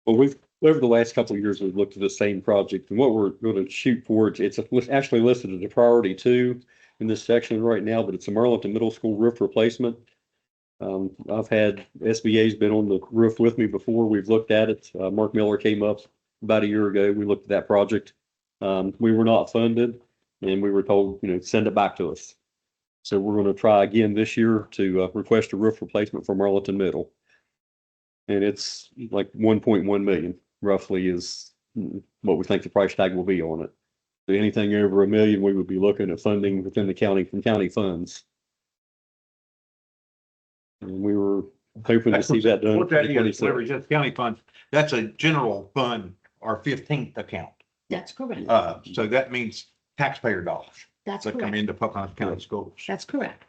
Well, over the last couple of years, we've looked at the same project, and what we're going to shoot for, it's actually listed as a priority 2 in this section right now, but it's a Marlinton Middle School roof replacement. I've had SBA's been on the roof with me before. We've looked at it. Mark Miller came up about a year ago. We looked at that project. We were not funded, and we were told, send it back to us. So we're going to try again this year to request a roof replacement for Marlinton Middle. And it's like 1.1 million roughly is what we think the price tag will be on it. So anything over $1 million, we would be looking at funding within the county from county funds. And we were hoping to see that done. What that is, 2026. leverage of county funds, that's a general fund, our 15th account. That's correct. So that means taxpayer dollars That's that come correct. into Pocahontas County Schools. That's correct.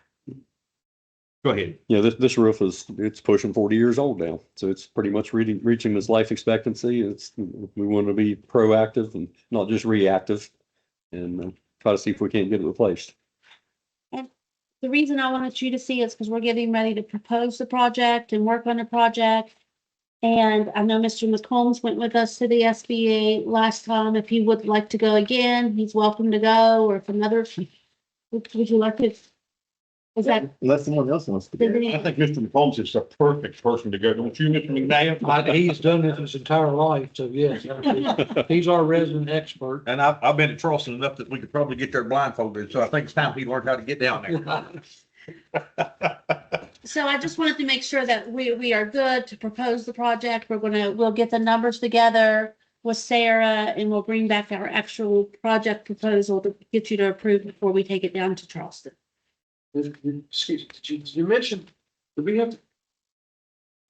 Go ahead. Yeah, this roof it's pushing 40 years old now. So it's pretty much reaching its life expectancy. We want to be proactive and not just reactive, and try to see if we can't get it replaced. The reason I wanted you to see is because we're getting ready to propose the project and work on the project. And I know Mr. McCombs went with us to the SBA last time. If he would like to go again, he's welcome to go, or if another, would you like to? Is that? Unless someone else wants to go. I think Mr. McCombs is the perfect person to go. Don't you, Mr. McNabb? He's done this his entire life, so yes, he's our resident expert. And I've been at Charleston enough that we could probably get there blindfolded. So I think it's time he learned how to get down there. So I just wanted to make sure that we are good to propose the project. We'll get the numbers together with Sarah, and we'll bring back our actual project proposal to get you to approve before we take it down to Charleston. Excuse me, did you mention, you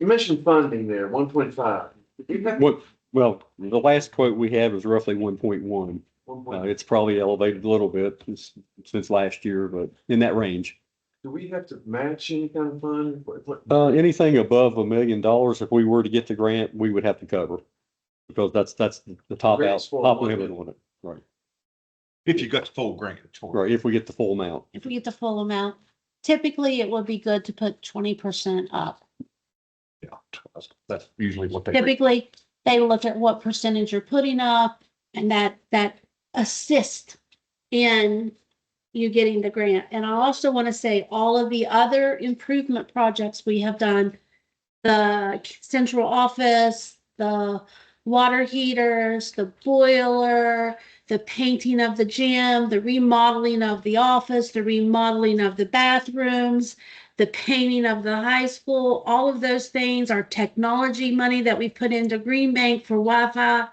mentioned funding there, 1.5. Well, the last quote we have is roughly 1.1. It's probably elevated a little bit since last year, but in that range. Do we have to match any kind of fund? Anything above $1 million, if we were to get the grant, we would have to cover, because that's the top limit on it. Right. If you got the full grant. Right. If we get the full amount. If we get the full amount, typically it would be good to put 20% up. Yeah, that's usually what they. Typically, they look at what percentage you're putting up, and that assists in you getting the grant. And I also want to say all of the other improvement projects we have done, the central office, the water heaters, the boiler, the painting of the gym, the remodeling of the office, the remodeling of the bathrooms, the painting of the high school, all of those things, our technology money that we put into Green Bank for Wi-Fi,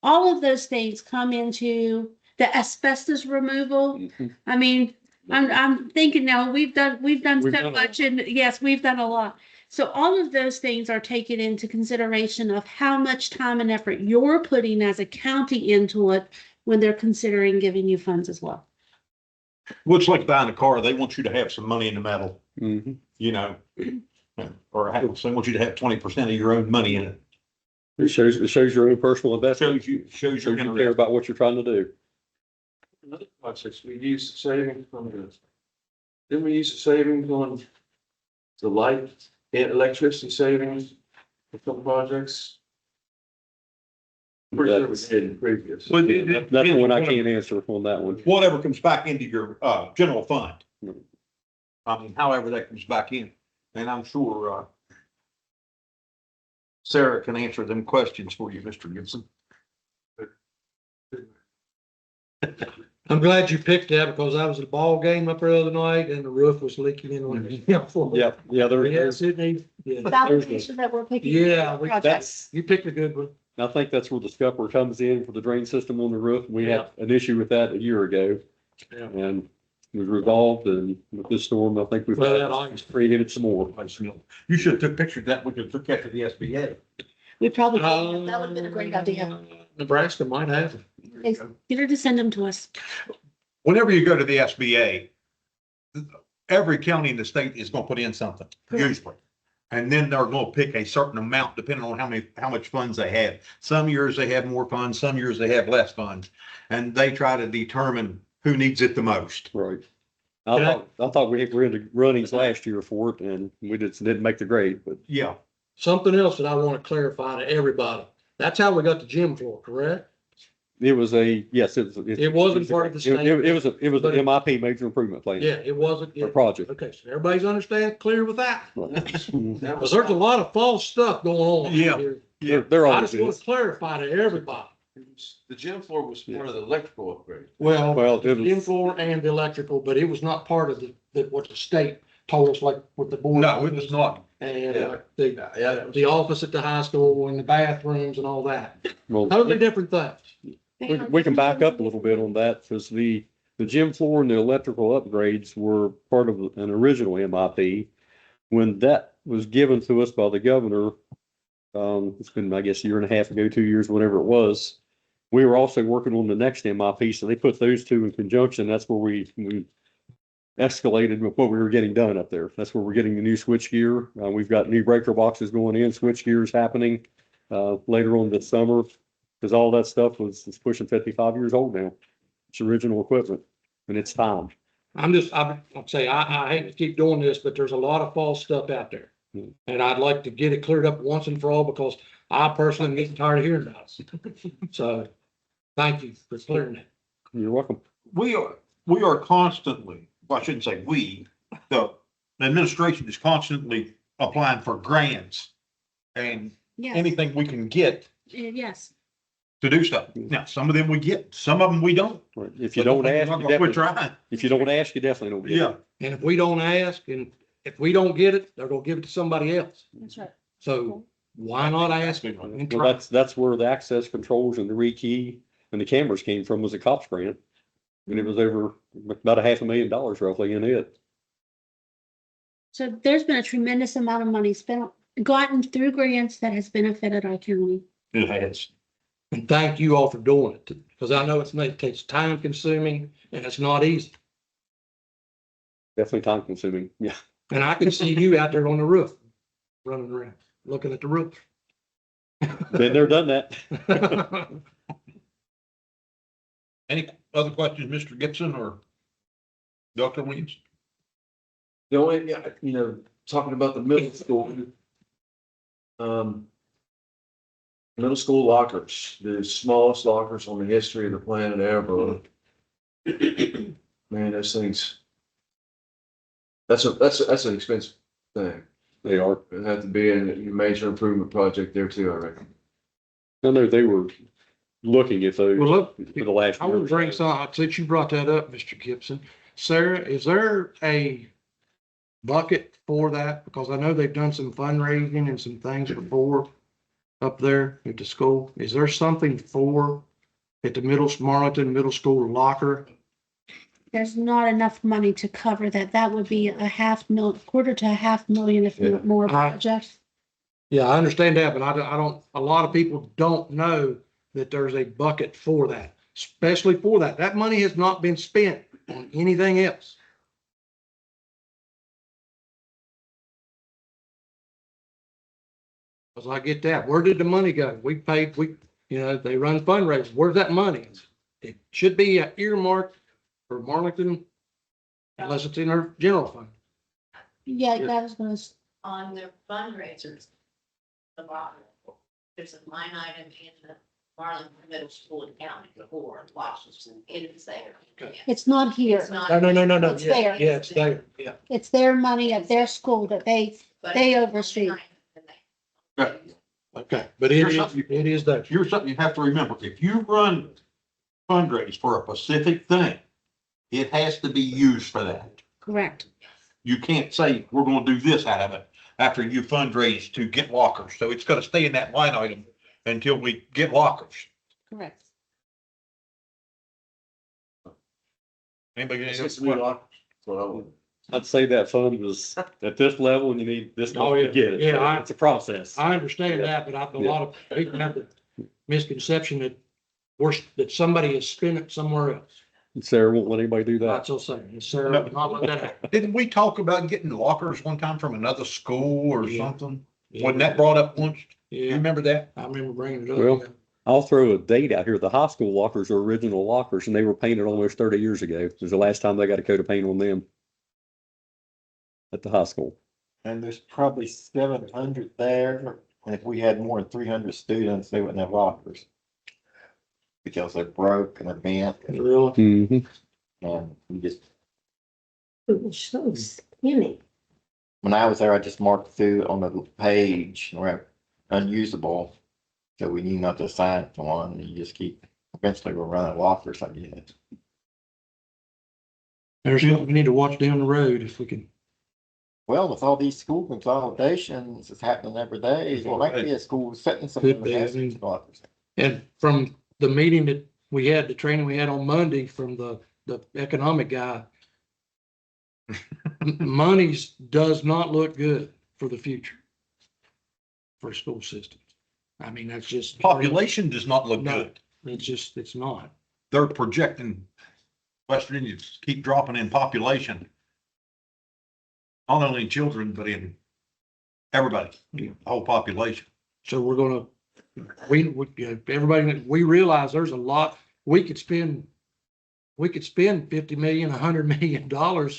all of those things come into the asbestos removal. I mean, I'm thinking now we've done so much, and yes, we've done a lot. So all of those things are taken into consideration of how much time and effort you're putting as a county into it when they're considering giving you funds as well. Well, it's like buying a car. They want you to have some money in the metal, Mm-hmm. Or they want you to have 20% of your own money in it. It shows your own personal investment. Shows You your care about what you're trying to do. Another project, we use the savings from this. Didn't we use the savings on the light and electricity savings for some projects? Pretty sure we did in previous. Well, That's the one I can't answer on that one. Whatever comes back into your, general fund. Hmm. I mean, however that comes back in, and I'm sure, Sarah can answer them questions for you, Mr. Gibson. I'm glad you picked that because I was at a ball game up there the other night and the roof was leaking in on it. Yeah. Yeah, there, Yes, it needs, yeah. Validation that we're picking. Yeah, that's, You picked a good one. I think that's where the scupper comes in for the drain system on the roof. We had an issue with that a year ago. Yeah. And it was resolved, and with this storm, I think we've Well, that always- created some more. You should have took pictures of that. We could have took that to the SBA. We probably, that would have been a great idea. Nebraska might have it. Get her to send them to us. Whenever you go to the SBA, every county in the state is gonna put in something, usually. And then they're gonna pick a certain amount depending on how much funds they have. Some years they have more funds, some years they have less funds. And they try to determine who needs it the most. Right. I thought we were in the runnings last year for it, and we didn't make the grade, but Yeah. Something else that I want to clarify to everybody. That's how we got the gym floor, correct? it was yes, It wasn't part of the state. It was the MIP major improvement plan. Yeah, it wasn't. Or project. Okay, so everybody's clear with that. That Because was- there's a lot of false stuff going on. Yeah. here. There I always just want is. to clarify to everybody. The gym floor was part of the electrical upgrade. Well, Well, the it was- gym floor and the electrical, but it was not part of what the state told us, like with the board. No, it was not. And Yeah. the office at the high school and the bathrooms and all that. Well, Totally different things. we can back up a little bit on that, because the gym floor and the electrical upgrades were part of an original MIP. When that was given to us by the governor, it's been, I guess, a year and a half ago, 2 years, whatever it was. We were also working on the next MIP, so they put those two in conjunction. That's where we escalated with what we were getting done up there. That's where we're getting the new switch gear. We've got new breaker boxes going in, switch gears happening later on this summer, because all that stuff is pushing 55 years old now. It's original equipment, and it's time. I'll say, I hate to keep doing this, but there's a lot of false stuff out there. Hmm. And I'd like to get it cleared up once and for all, because I personally am getting tired of hearing about it. So, thank you for clearing that. You're welcome. We are constantly, well, I shouldn't say we, the administration is constantly applying for grants and Yes, anything we can get yes. to do stuff. Now, some of them we get, some of them we don't. Right. If you don't ask, I'm you not gonna quit definitely, trying. if you don't ask, you definitely don't get it. Yeah. And if we don't ask, and if we don't get it, they're gonna give it to somebody else. That's right. So why not ask and Well, try? that's where the access controls and the rekey and the cameras came from, was a COPS grant. And it was over about $500,000 roughly in it. So there's been a tremendous amount of money spent, gotten through grants that has benefited our county. It has. And thank you all for doing it, because I know it takes time consuming and it's not easy. Definitely time consuming. Yeah. And I can see you out there on the roof, running around, looking at the roof. Been there, done that. Any other questions, Mr. Gibson or Dr. Williams? The only, talking about the middle school. Middle school lockers, the smallest lockers on the history of the planet ever. Man, those things. That's an expensive thing. They are. It'd have to be a major improvement project there too, I reckon. I know they were looking at those Well, look, for the last I year. want to bring some, since you brought that up, Mr. Gibson. Sarah, is there a bucket for that? Because I know they've done some fundraising and some things before up there at the school. Is there something for at the Marlington Middle School locker? There's not enough money to cover that. That would be quarter to $500,000, if not more project. Yeah, I understand that, but I don't, a lot of people don't know that there's a bucket for that, especially for that. That money has not been spent on anything else. Cause I get that. Where did the money go? We paid, they run fundraisers. Where's that money? It should be earmarked for Marlington unless it's in our general fund. Yeah, that was gonna, On the fundraisers, the bottom, there's a line item in the Marlin Middle School and County before Washington. It is there. It's not here. It's not. No. It's Yeah, there. yeah, it's there. Yeah. It's their money at their school that they oversee. Okay, but it is there. Here's something you have to remember. If you run fundraise for a specific thing, it has to be used for that. Correct. You can't say, we're gonna do this out of it after you fundraise to get lockers. So it's gonna stay in that line item until we get lockers. Correct. Anybody? It's just me, like, that's what I want. I'd say that fund was at this level and you need this Oh, much yeah. to get it. Yeah, So I- it's a process. I understand that, but a lot of people have the misconception that somebody is spending it somewhere else. Sarah won't let anybody do that. That's what I'm saying. Yes, sir. Not let that happen. Didn't we talk about getting lockers one time from another school or Yeah. something? Wasn't that brought up once? You Yeah, remember that? I remember bringing it up. Well, yeah. I'll throw a date out here. The high school lockers are original lockers and they were painted almost 30 years ago. It was the last time they got a coat of paint on them at the high school. And there's probably 700 there, and if we had more than 300 students, they wouldn't have lockers. Because they're broke and they're bent, Really? Mhm. and we just, It was so skinny. when I was there, I just marked through on the page where unusable. So we need not to assign it to one, and you just keep, eventually we'll run out of lockers, I guess. There's something we need to watch down the road if we can. Well, with all these school consolidations, it's happening every day, there might be a school setting Could something be, that I has mean- lockers. And from the meeting that we had, the training we had on Monday from the economic guy, monies does not look good for the future for school systems. I mean, that's just. Population does not look No. good. It's not. They're projecting West Virginia to keep dropping in population. Not only in children, but in everybody, the whole population. So we're gonna, everybody, we realize there's a lot, we could spend 50 million, $100 million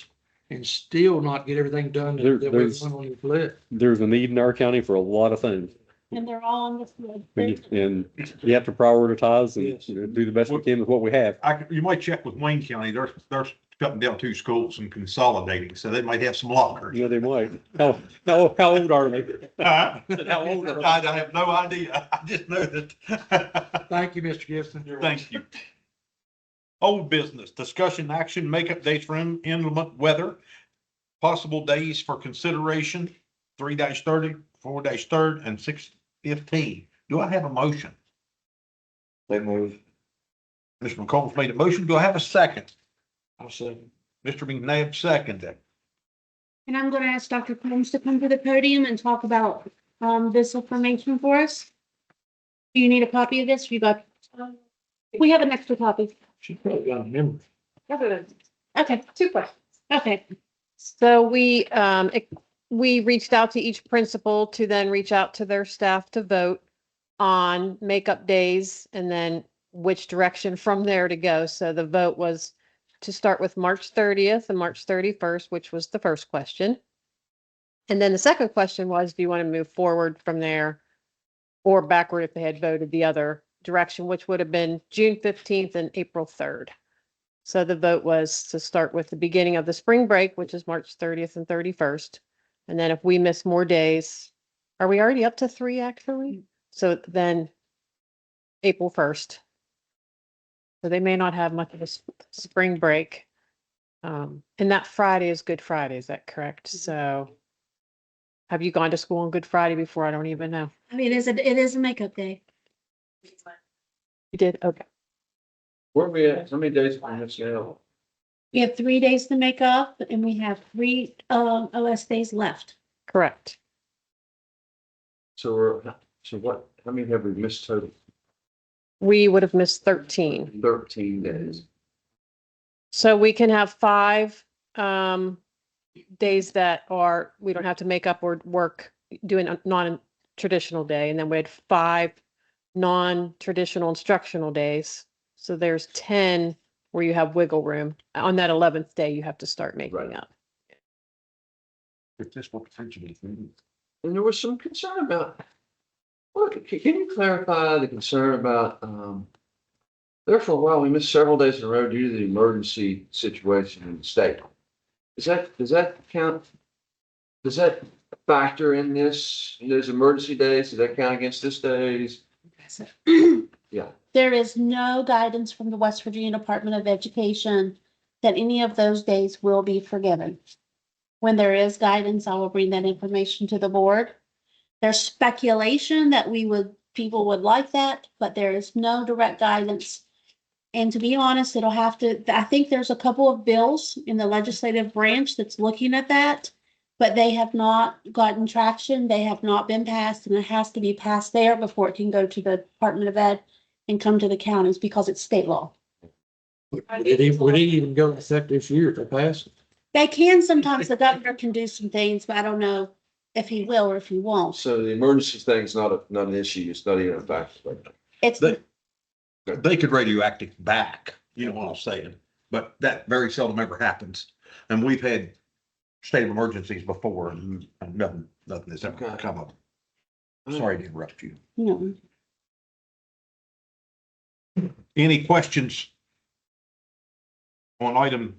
and still not get everything done that we There's- want on this list. There's a need in our county for a lot of things. And they're all on this list. And you have to prioritize and Yes. do the best we can with what we have. You might check with Wayne County. They're cutting down 2 schools and consolidating, so they might have some lockers. Yeah, they might. How old are they? How How old are they? I have no idea. I just know that. Thank you, Mr. Gibson. Thank you. Old business, discussion, action, makeup dates for inclement weather. Possible days for consideration, 3-30, 4-3rd, and 6/15. Do I have a motion? They move. Mr. McCombs made a motion. Do I have a second? I'll say. Mr. McNabb seconded. And I'm gonna ask Dr. Combs to come to the podium and talk about, this information for us. Do you need a copy of this? You got, we have an extra copy. She probably got a memory. Okay, 2 questions. okay. So we reached out to each principal to then reach out to their staff to vote on makeup days and then which direction from there to go. So the vote was to start with March 30th and March 31st, which was the first question. And then the second question was, do you want to move forward from there or backward if they had voted the other direction, which would have been June 15th and April 3rd. So the vote was to start with the beginning of the spring break, which is March 30th and 31st. And then if we miss more days, are we already up to 3 actually? So then April 1st. So they may not have much of a spring break. And that Friday is Good Friday, is that correct? So have you gone to school on Good Friday before? I don't even know. I mean, it is a makeup day. You did? Okay. Where are we at? How many days are we missing out? We have 3 days to make up and we have 3, OS days left. Correct. So what, how many have we missed total? We would have missed 13. 13 days. So we can have 5 days that are, we don't have to make up or work doing a non-traditional day. And then we had 5 non-traditional instructional days. So there's 10 where you have wiggle room. On that 11th day, you have to start making Right. up. If this were potentially. And there was some concern about, Can you clarify the concern about, there for a while, we missed several days in a row due to the emergency situation in the state. Does that count? Does that factor in this, in those emergency days? Does that count against this days? Yeah. There is no guidance from the West Virginia Department of Education that any of those days will be forgiven. When there is guidance, I will bring that information to the board. There's speculation that people would like that, but there is no direct guidance. And to be honest, I think there's a couple of bills in the legislative branch that's looking at that, but they have not gotten traction. They have not been passed, and it has to be passed there before it can go to the Department of Ed and come to the counties because it's state law. Would it even go into effect this year if they pass it? They can sometimes, the governor can do some things, but I don't know if he will or if he won't. So the emergency thing's not an issue. It's not even a factor. It's, They could radioactive back, you know what I'm saying? But that very seldom ever happens. And we've had state of emergencies before and nothing has ever come up. Sorry to interrupt you. no, Any questions on item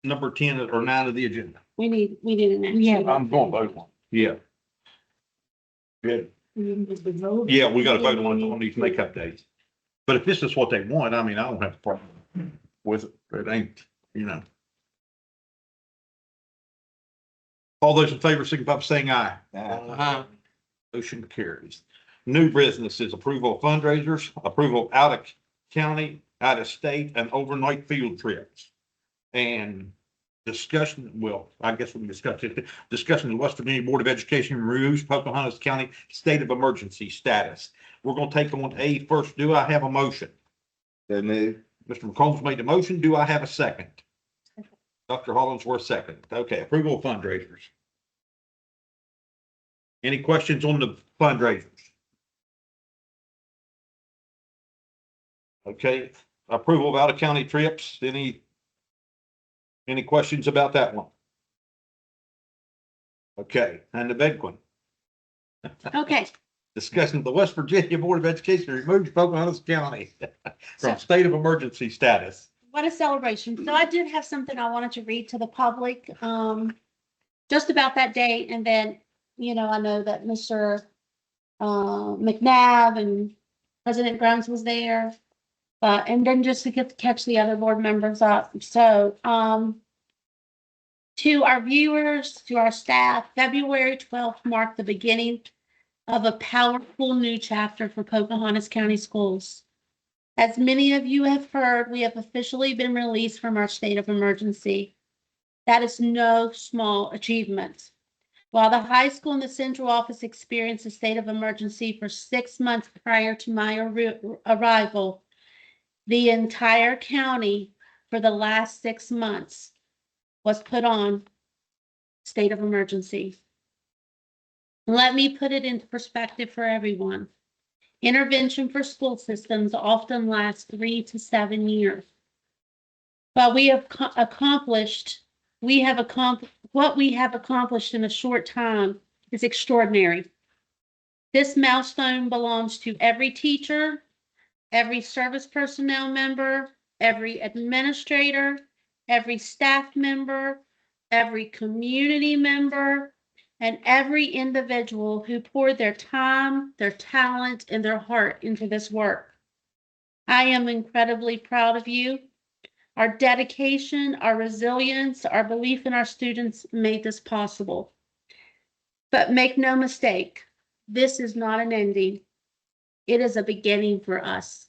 number 10 or 9 of the agenda? we need an action. I'm going to vote one. Yeah. Good. Yeah, we got to vote on these makeup days. But if this is what they want, I mean, I don't have a problem with it. It ain't, you know. All those in favor, signify by saying aye. Aye. Motion carries. New business is approval of fundraisers, approval of out of county, out of state, and overnight field trips. And discussion, well, I guess we can discuss it. Discussion the West Virginia Board of Education removes Pocahontas County state of emergency status. We're gonna take on A first. Do I have a motion? Mr. McCombs made the motion. Do I have a second? Dr. Hollingsworth second. Okay, approval of fundraisers. Any questions on the fundraisers? Okay, approval of out of county trips. Any questions about that one? Okay, and the big one. Okay, Discussion of the West Virginia Board of Education removes Pocahontas County from state of emergency status. what a celebration. So I did have something I wanted to read to the public, just about that date. And then, I know that Mr. McNabb and President Grimes was there. And then just to catch the other board members up. So, to our viewers, to our staff, February 12th marked the beginning of a powerful new chapter for Pocahontas County Schools. As many of you have heard, we have officially been released from our state of emergency. That is no small achievement. While the high school and the central office experienced a state of emergency for 6 months prior to my arrival, the entire county for the last 6 months was put on state of emergency. Let me put it into perspective for everyone. Intervention for school systems often lasts 3 to 7 years. But what we have accomplished in a short time is extraordinary. This milestone belongs to every teacher, every service personnel member, every administrator, every staff member, every community member, and every individual who poured their time, their talent, and their heart into this work. I am incredibly proud of you. Our dedication, our resilience, our belief in our students made this possible. But make no mistake, this is not an ending. It is a beginning for us.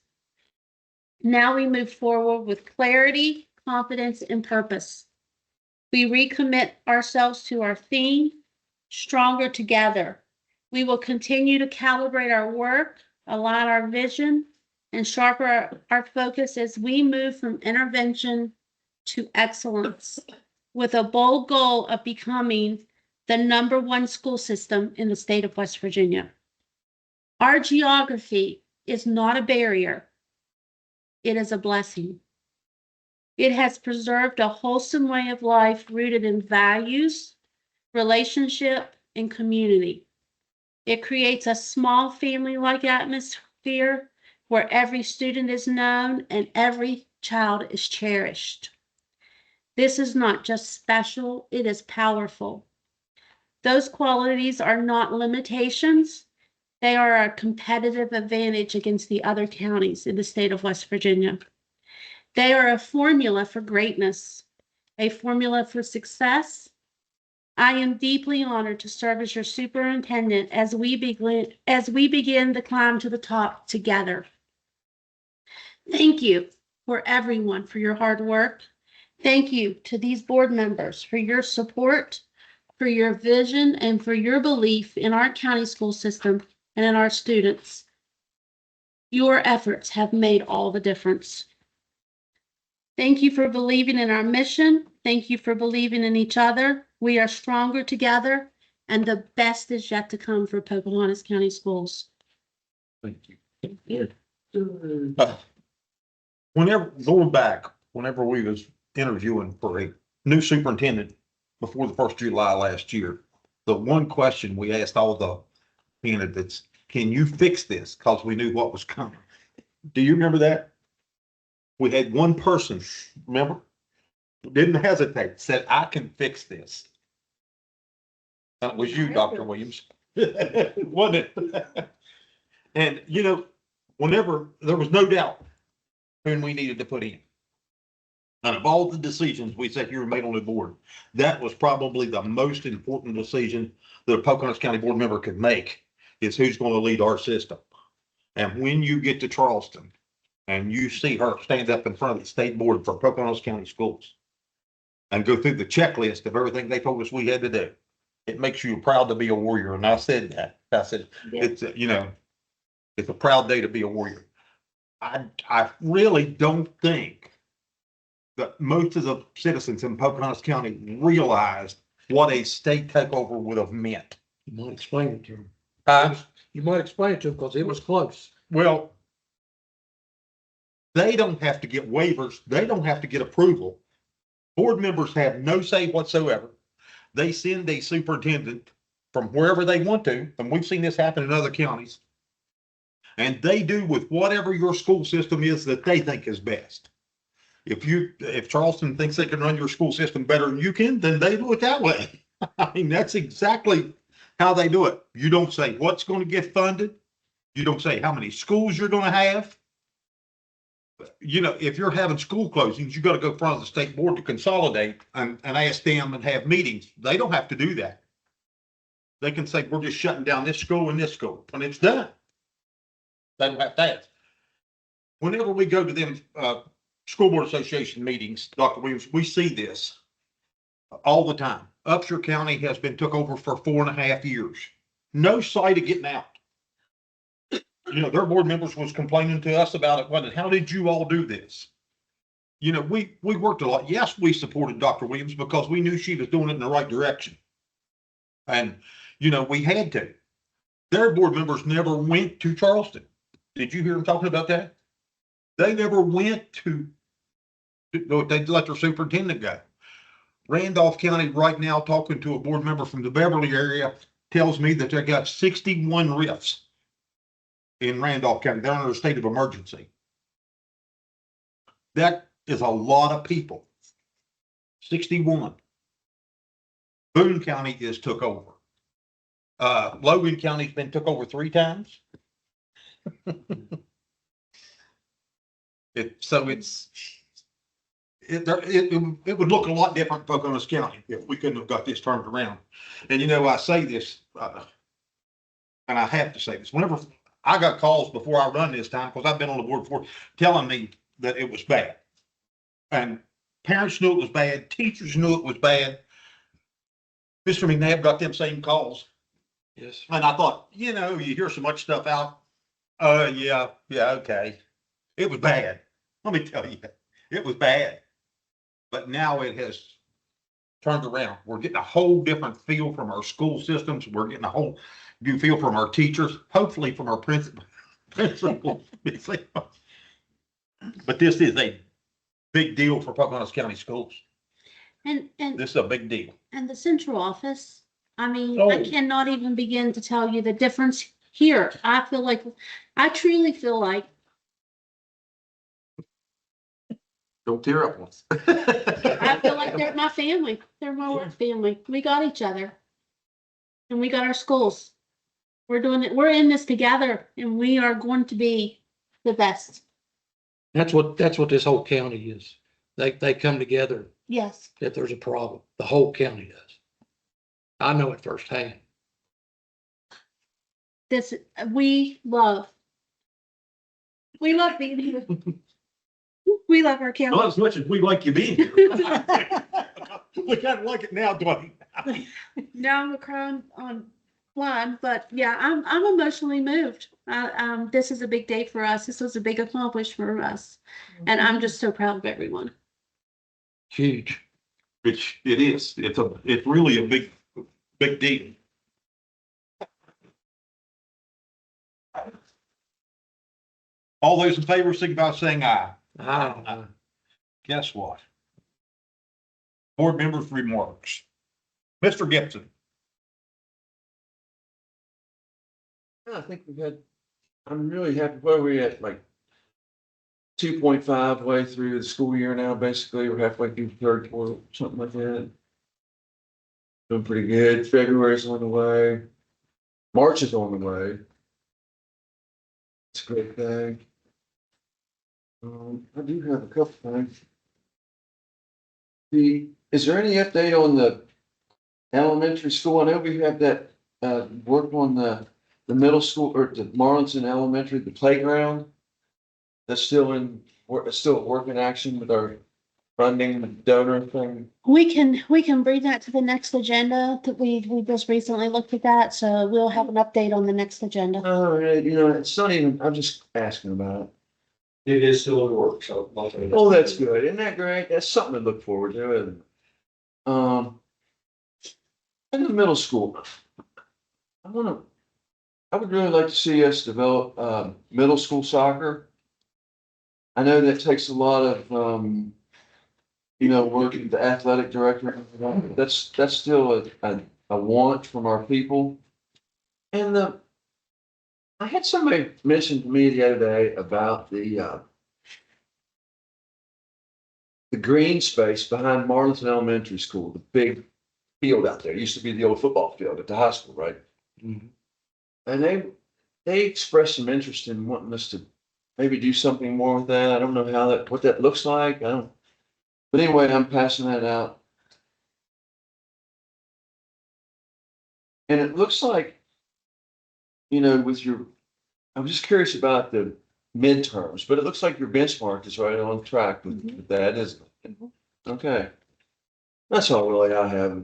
Now we move forward with clarity, confidence, and purpose. We recommit ourselves to our theme, stronger together. We will continue to calibrate our work, align our vision, and sharpen our focus as we move from intervention to excellence, with a bold goal of becoming the #1 school system in the state of West Virginia. Our geography is not a barrier. It is a blessing. It has preserved a wholesome way of life rooted in values, relationship, and community. It creates a small family-like atmosphere where every student is known and every child is cherished. This is not just special, it is powerful. Those qualities are not limitations. They are a competitive advantage against the other counties in the state of West Virginia. They are a formula for greatness, a formula for success. I am deeply honored to serve as your superintendent as we begin the climb to the top together. Thank you for everyone for your hard work. Thank you to these board members for your support, for your vision, and for your belief in our county school system and in our students. Your efforts have made all the difference. Thank you for believing in our mission. Thank you for believing in each other. We are stronger together, and the best is yet to come for Pocahontas County Schools. Thank you. Whenever, going back, whenever we was interviewing for a new superintendent before the 1st of July last year, the one question we asked all the candidates, can you fix this? Because we knew what was coming. Do you remember that? We had one person, remember? Didn't hesitate, said, I can fix this. That was you, Dr. Williams. Wasn't it? And, you know, whenever there was no doubt whom we needed to put in. And of all the decisions we sat here and made on the board, that was probably the most important decision that a Pocahontas County board member could make, is who's going to lead our system. And when you get to Charleston and you see her stand up in front of the state board for Pocahontas County Schools and go through the checklist of everything they told us we had to do, it makes you proud to be a warrior. And I said that. I said, it's, you know, it's a proud day to be a warrior. I really don't think that most of the citizens in Pocahontas County realized what a state takeover would have meant. You might explain it to them. You might explain it to them because it was close. Well, they don't have to get waivers. They don't have to get approval. Board members have no say whatsoever. They send a superintendent from wherever they want to, and we've seen this happen in other counties. And they do with whatever your school system is that they think is best. If Charleston thinks they can run your school system better than you can, then they do it that way. I mean, that's exactly how they do it. You don't say what's going to get funded. You don't say how many schools you're going to have. You know, if you're having school closings, you got to go in front of the state board to consolidate and ask them and have meetings. They don't have to do that. They can say, we're just shutting down this school and this school, and it's done. They don't have to ask. Whenever we go to them school board association meetings, Dr. Williams, we see this all the time. Upshur County has been took over for 4.5 years. No sight of getting out. You know, their board members was complaining to us about it. Well, how did you all do this? You know, we worked a lot. Yes, we supported Dr. Williams because we knew she was doing it in the right direction. And, you know, we had to. Their board members never went to Charleston. Did you hear them talking about that? They never went to, they let their superintendent go. Randolph County right now, talking to a board member from the Beverly area, tells me that they got 61 RIFs in Randolph County. They're under a state of emergency. That is a lot of people. 61. Boone County is took over. Logan County's been took over 3 times. It would look a lot different in Pocahontas County if we couldn't have got this turned around. And, you know, I say this, and I have to say this, whenever I got calls before I run this time, because I've been on the board before, telling me that it was bad. And parents knew it was bad. Teachers knew it was bad. Mr. McNabb got them same calls. Yes. And I thought, you know, you hear so much stuff out. Yeah, okay. It was bad. Let me tell you, it was bad. But now it has turned around. We're getting a whole different feel from our school systems. We're getting a whole new feel from our teachers, hopefully from our principals. But this is a big deal for Pocahontas County schools. And This is a big deal. and the central office I mean, I Oh. cannot even begin to tell you the difference here. I truly feel like Don't tear up once. I feel like they're my family. They're my work family. We got each other. And we got our schools. We're doing it. We're in this together and we are going to be the best. That's what this whole county is. They come together Yes. if there's a problem. The whole county does. I know it firsthand. This, we love. We love being here. We love our Not county. as much as we like you being here. We kind of like it now, Dwayne. Now I'm crying on line, but yeah, I'm emotionally moved. This is a big day for us. This was a big accomplishment for us. And I'm just so proud of everyone. Huge. It is. It's really a big deal. All those in favor, signify by saying aye. Guess what? Board members' remarks. Mr. Gibson. I think I'm really happy. Where we at, like 2.5 way through the school year now, basically. We're halfway through the third quarter, something like that. Doing pretty good. February's on the way. March is on the way. It's a great thing. I do have a couple things. Is there any update on the elementary school? I know we have that, work on the middle school or the Marlinson Elementary, the playground. That's still still work in action with our funding donor thing. We can bring that to the next agenda that we just recently looked at that. So we'll have an update on the next agenda. Oh, it's not even, I'm just asking about it. It is still in the works, so. Oh, that's good. Isn't that great? That's something to look forward to, isn't it? In the middle school, I would really like to see us develop, middle school soccer. I know that takes a lot of, working with the athletic director. That's still a want from our people. And, I had somebody mention to me the other day about the green space behind Marlinton Elementary School, the big field out there. It used to be the old football field at the high school, right? Mhm. And they expressed some interest in wanting us to maybe do something more with that. I don't know what that looks like. But anyway, I'm passing that out. And it looks like, I'm just curious about the midterms, but it looks like your benchmark is right on track with that, isn't it? Okay. That's all really I have.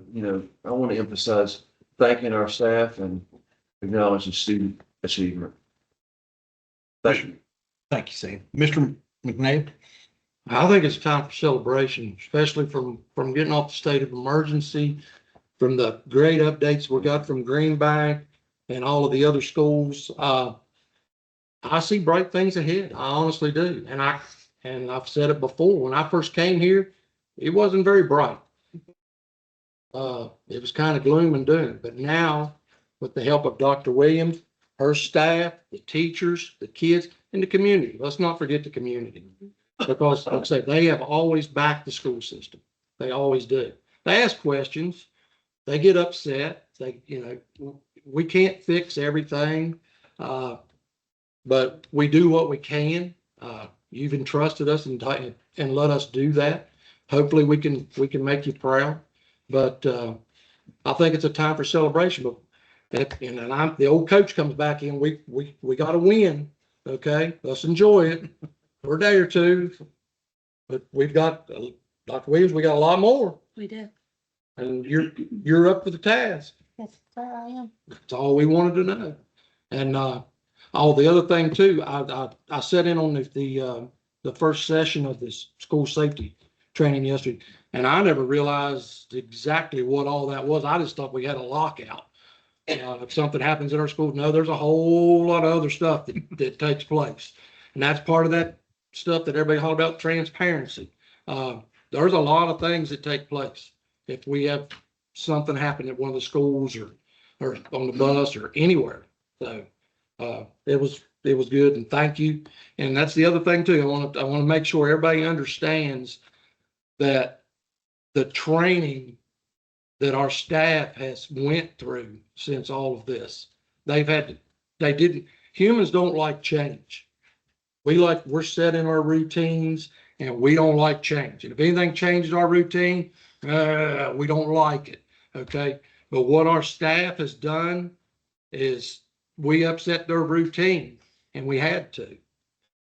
I want to emphasize thanking our staff and acknowledging student achievement. Thank you. Thank you, Sam. Mr. McNabb. I think it's time for celebration, especially from getting off the state of emergency, from the great updates we got from Green Bank and all of the other schools. I see bright things ahead. I honestly do. And I've said it before, when I first came here, it wasn't very bright. It was kind of gloom and doom, but now with the help of Dr. Williams, her staff, the teachers, the kids, and the community, let's not forget the community. Because like I say, they have always backed the school system. They always do. They ask questions. They get upset. We can't fix everything. But we do what we can. You've entrusted us and let us do that. Hopefully we can make you proud. But I think it's a time for celebration. But the old coach comes back in. We got to win. Okay, let's enjoy it for a day or two. But we've got Dr. Williams. We got a lot more. We do. And you're up for the task. Yes, sir, I am. That's all we wanted to know. And the other thing too, I sat in on the first session of this school safety training yesterday, and I never realized exactly what all that was. I just thought we had a lockout. If something happens in our school, no, there's a whole lot of other stuff that takes place. And that's part of that stuff that everybody talks about, transparency. There's a lot of things that take place. If we have something happened at one of the schools or on the bus or anywhere. So, it was good, and thank you. And that's the other thing too. I want to make sure everybody understands that the training that our staff has went through since all of this, humans don't like change. We're set in our routines and we don't like change. And if anything changes our routine, we don't like it. Okay. But what our staff has done is we upset their routine and we had to,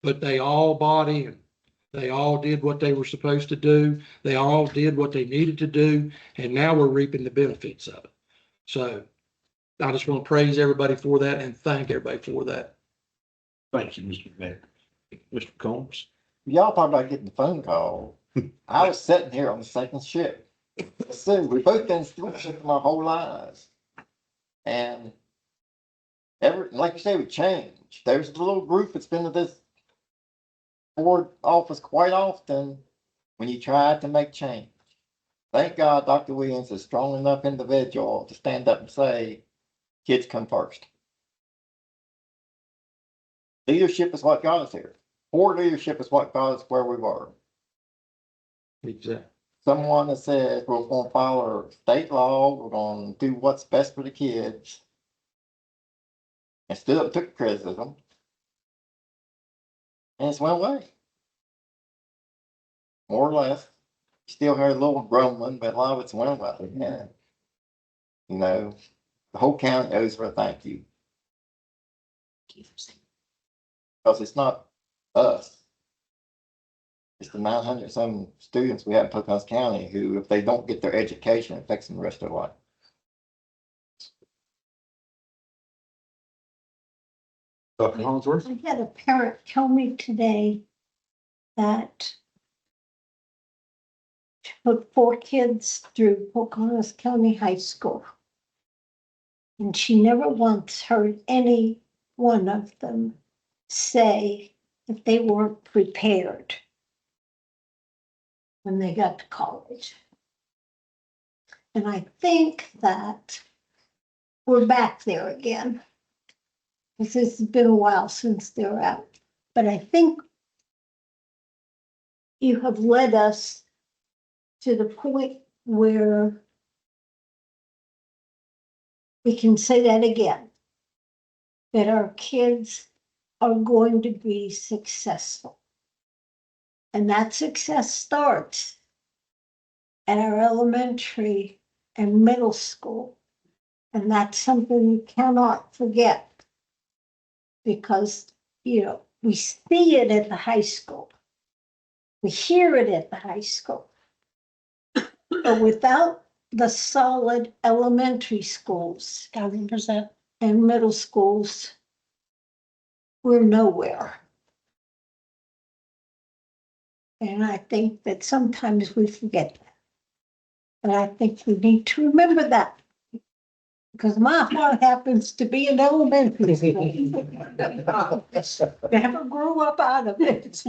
but they all bought in. They all did what they were supposed to do. They all did what they needed to do. And now we're reaping the benefits of it. So I just want to praise everybody for that and thank everybody for that. Thank you, Mr. Mayor. Mr. Combs. Y'all talking about getting the phone call. I was sitting here on the second shift. So we both been still shifting our whole lives. And like you say, we change. There's a little group that's been to this board office quite often when you try to make change. Thank God Dr. Williams is a strong enough individual to stand up and say, kids come first. Leadership is what got us here. Poor leadership is what got us where we were. Exactly. Someone that says we're going to follow state law, we're going to do what's best for the kids, and stood up and took criticism, and it's went away. More or less. Still heard a little grumbling, but a lot of it's went away. Yeah. You know, the whole county owes her a thank you. Because it's not us. It's the 900 some students we have in Pocahontas County who, if they don't get their education, it affects them the rest of their life. Dr. Hollingsworth. I had a parent tell me today that she put 4 kids through Pocahontas County High School. And she never once heard any one of them say that they weren't prepared when they got to college. And I think that we're back there again. Because this has been a while since they're out. But I think you have led us to the point where we can say that again, that our kids are going to be successful. And that success starts at our elementary and middle school. And that's something we cannot forget. Because, you know, we see it at the high school. We hear it at the high school. But without the solid elementary schools 1,000%. and middle schools, we're nowhere. And I think that sometimes we forget that. And I think we need to remember that. Because my heart happens to be in elementary school. Never grew up out of it.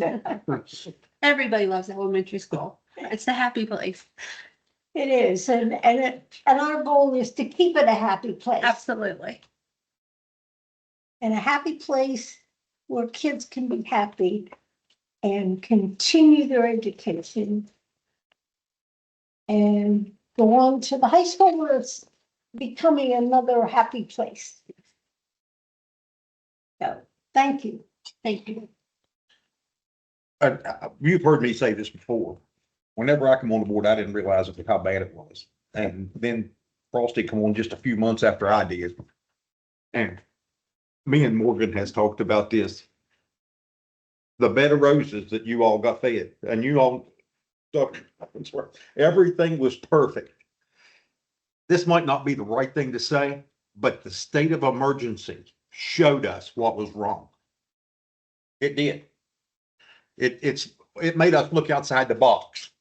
Everybody loves elementary school. It's the happy place. It is, and our goal is to keep it a happy place. Absolutely. And a happy place where kids can be happy and continue their education and go on to the high school where it's becoming another happy place. So, thank you. Thank you. You've heard me say this before. Whenever I come on the board, I didn't realize how bad it was. And then Frosty come on just a few months after I did. And me and Morgan has talked about this. The bed of roses that you all got fed, and you all, everything was perfect. This might not be the right thing to say, but the state of emergency showed us what was wrong. It did. It made us look outside the box.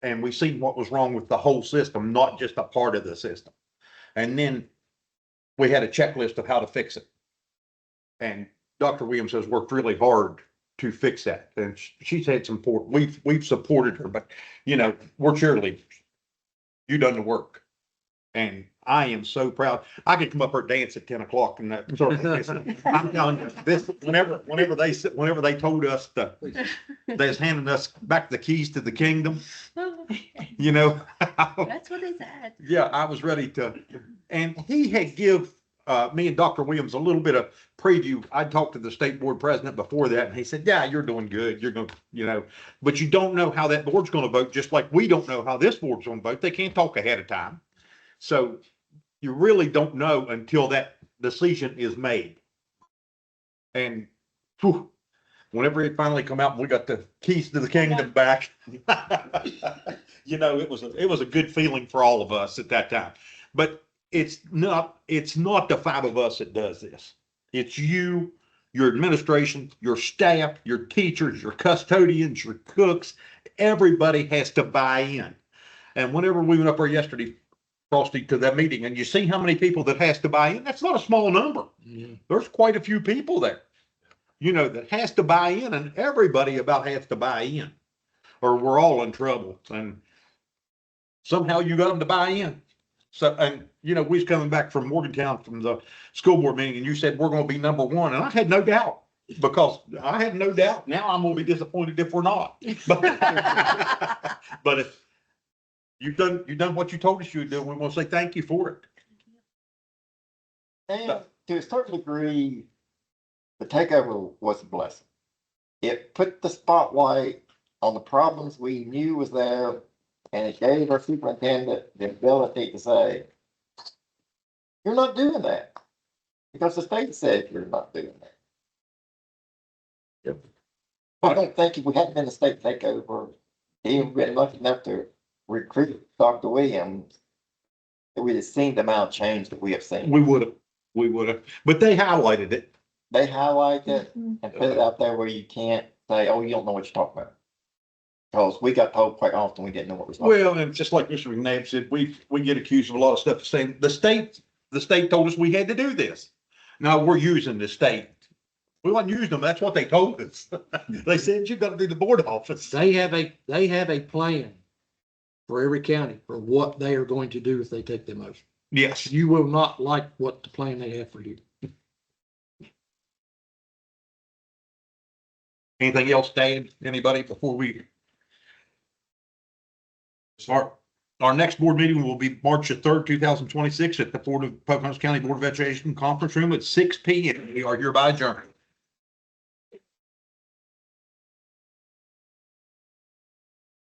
And we seen what was wrong with the whole system, not just a part of the system. And then we had a checklist of how to fix it. And Dr. Williams has worked really hard to fix that. And she's had some support. We've supported her, but you know, we're cheerleaders. You done the work. And I am so proud. I could come up here and dance at 10 o'clock and that. Sort of, I'm telling you, this, whenever they told us they was handing us back the keys to the kingdom, you know. That's what they said. Yeah, I was ready to, and he had give me and Dr. Williams a little bit of preview. I talked to the state board president before that, and he said, yeah, you're doing good. You're going to, you know, but you don't know how that board's going to vote, just like we don't know how this board's going to vote. They can't talk ahead of time. So you really don't know until that decision is made. And whew, whenever it finally come out and we got the keys to the kingdom back, you know, it was a good feeling for all of us at that time. But it's not the five of us that does this. It's you, your administration, your staff, your teachers, your custodians, your cooks. Everybody has to buy in. And whenever we went up there yesterday, Frosty, to that meeting, and you see how many people that has to buy in, that's not a small number. Yeah. There's quite a few people there, you know, that has to buy in, and everybody about has to buy in, or we're all in trouble. And somehow you got them to buy in. So, and you know, we was coming back from Morgantown from the school board meeting, and you said we're going to be number one, and I had no doubt, because I have no doubt now I'm going to be disappointed if we're not. But if you've done what you told us you would do, we want to say thank you for it. And to a certain degree, the takeover was a blessing. It put the spotlight on the problems we knew was there, and it gave our superintendent the ability to say, you're not doing that, because the state said you're not doing that. Yep. I don't think if we hadn't been a state takeover, he would have been lucky enough to recruit Dr. Williams, that we'd have seen the amount of change that we have seen. We would have, but they highlighted it. They highlight it and put it out there where you can't say, oh, you don't know what you're talking about. Because we got told quite often we didn't know what we were talking Well, and just like Mr. McNabb said, we get accused of a lot of stuff, saying the state told us we had to do this. Now we're using the state. We wasn't using them. That's what they told us. They said, you've got to do the board office. They have a plan for every county for what they are going to do if they take the motion. Yes. You will not like what the plan they have for you. Anything else, Dan? Anybody before we start? Our next board meeting will be March the 3rd, 2026 at the Pocahontas County Board of Education Conference Room at 6 p.m. We are hereby adjourned.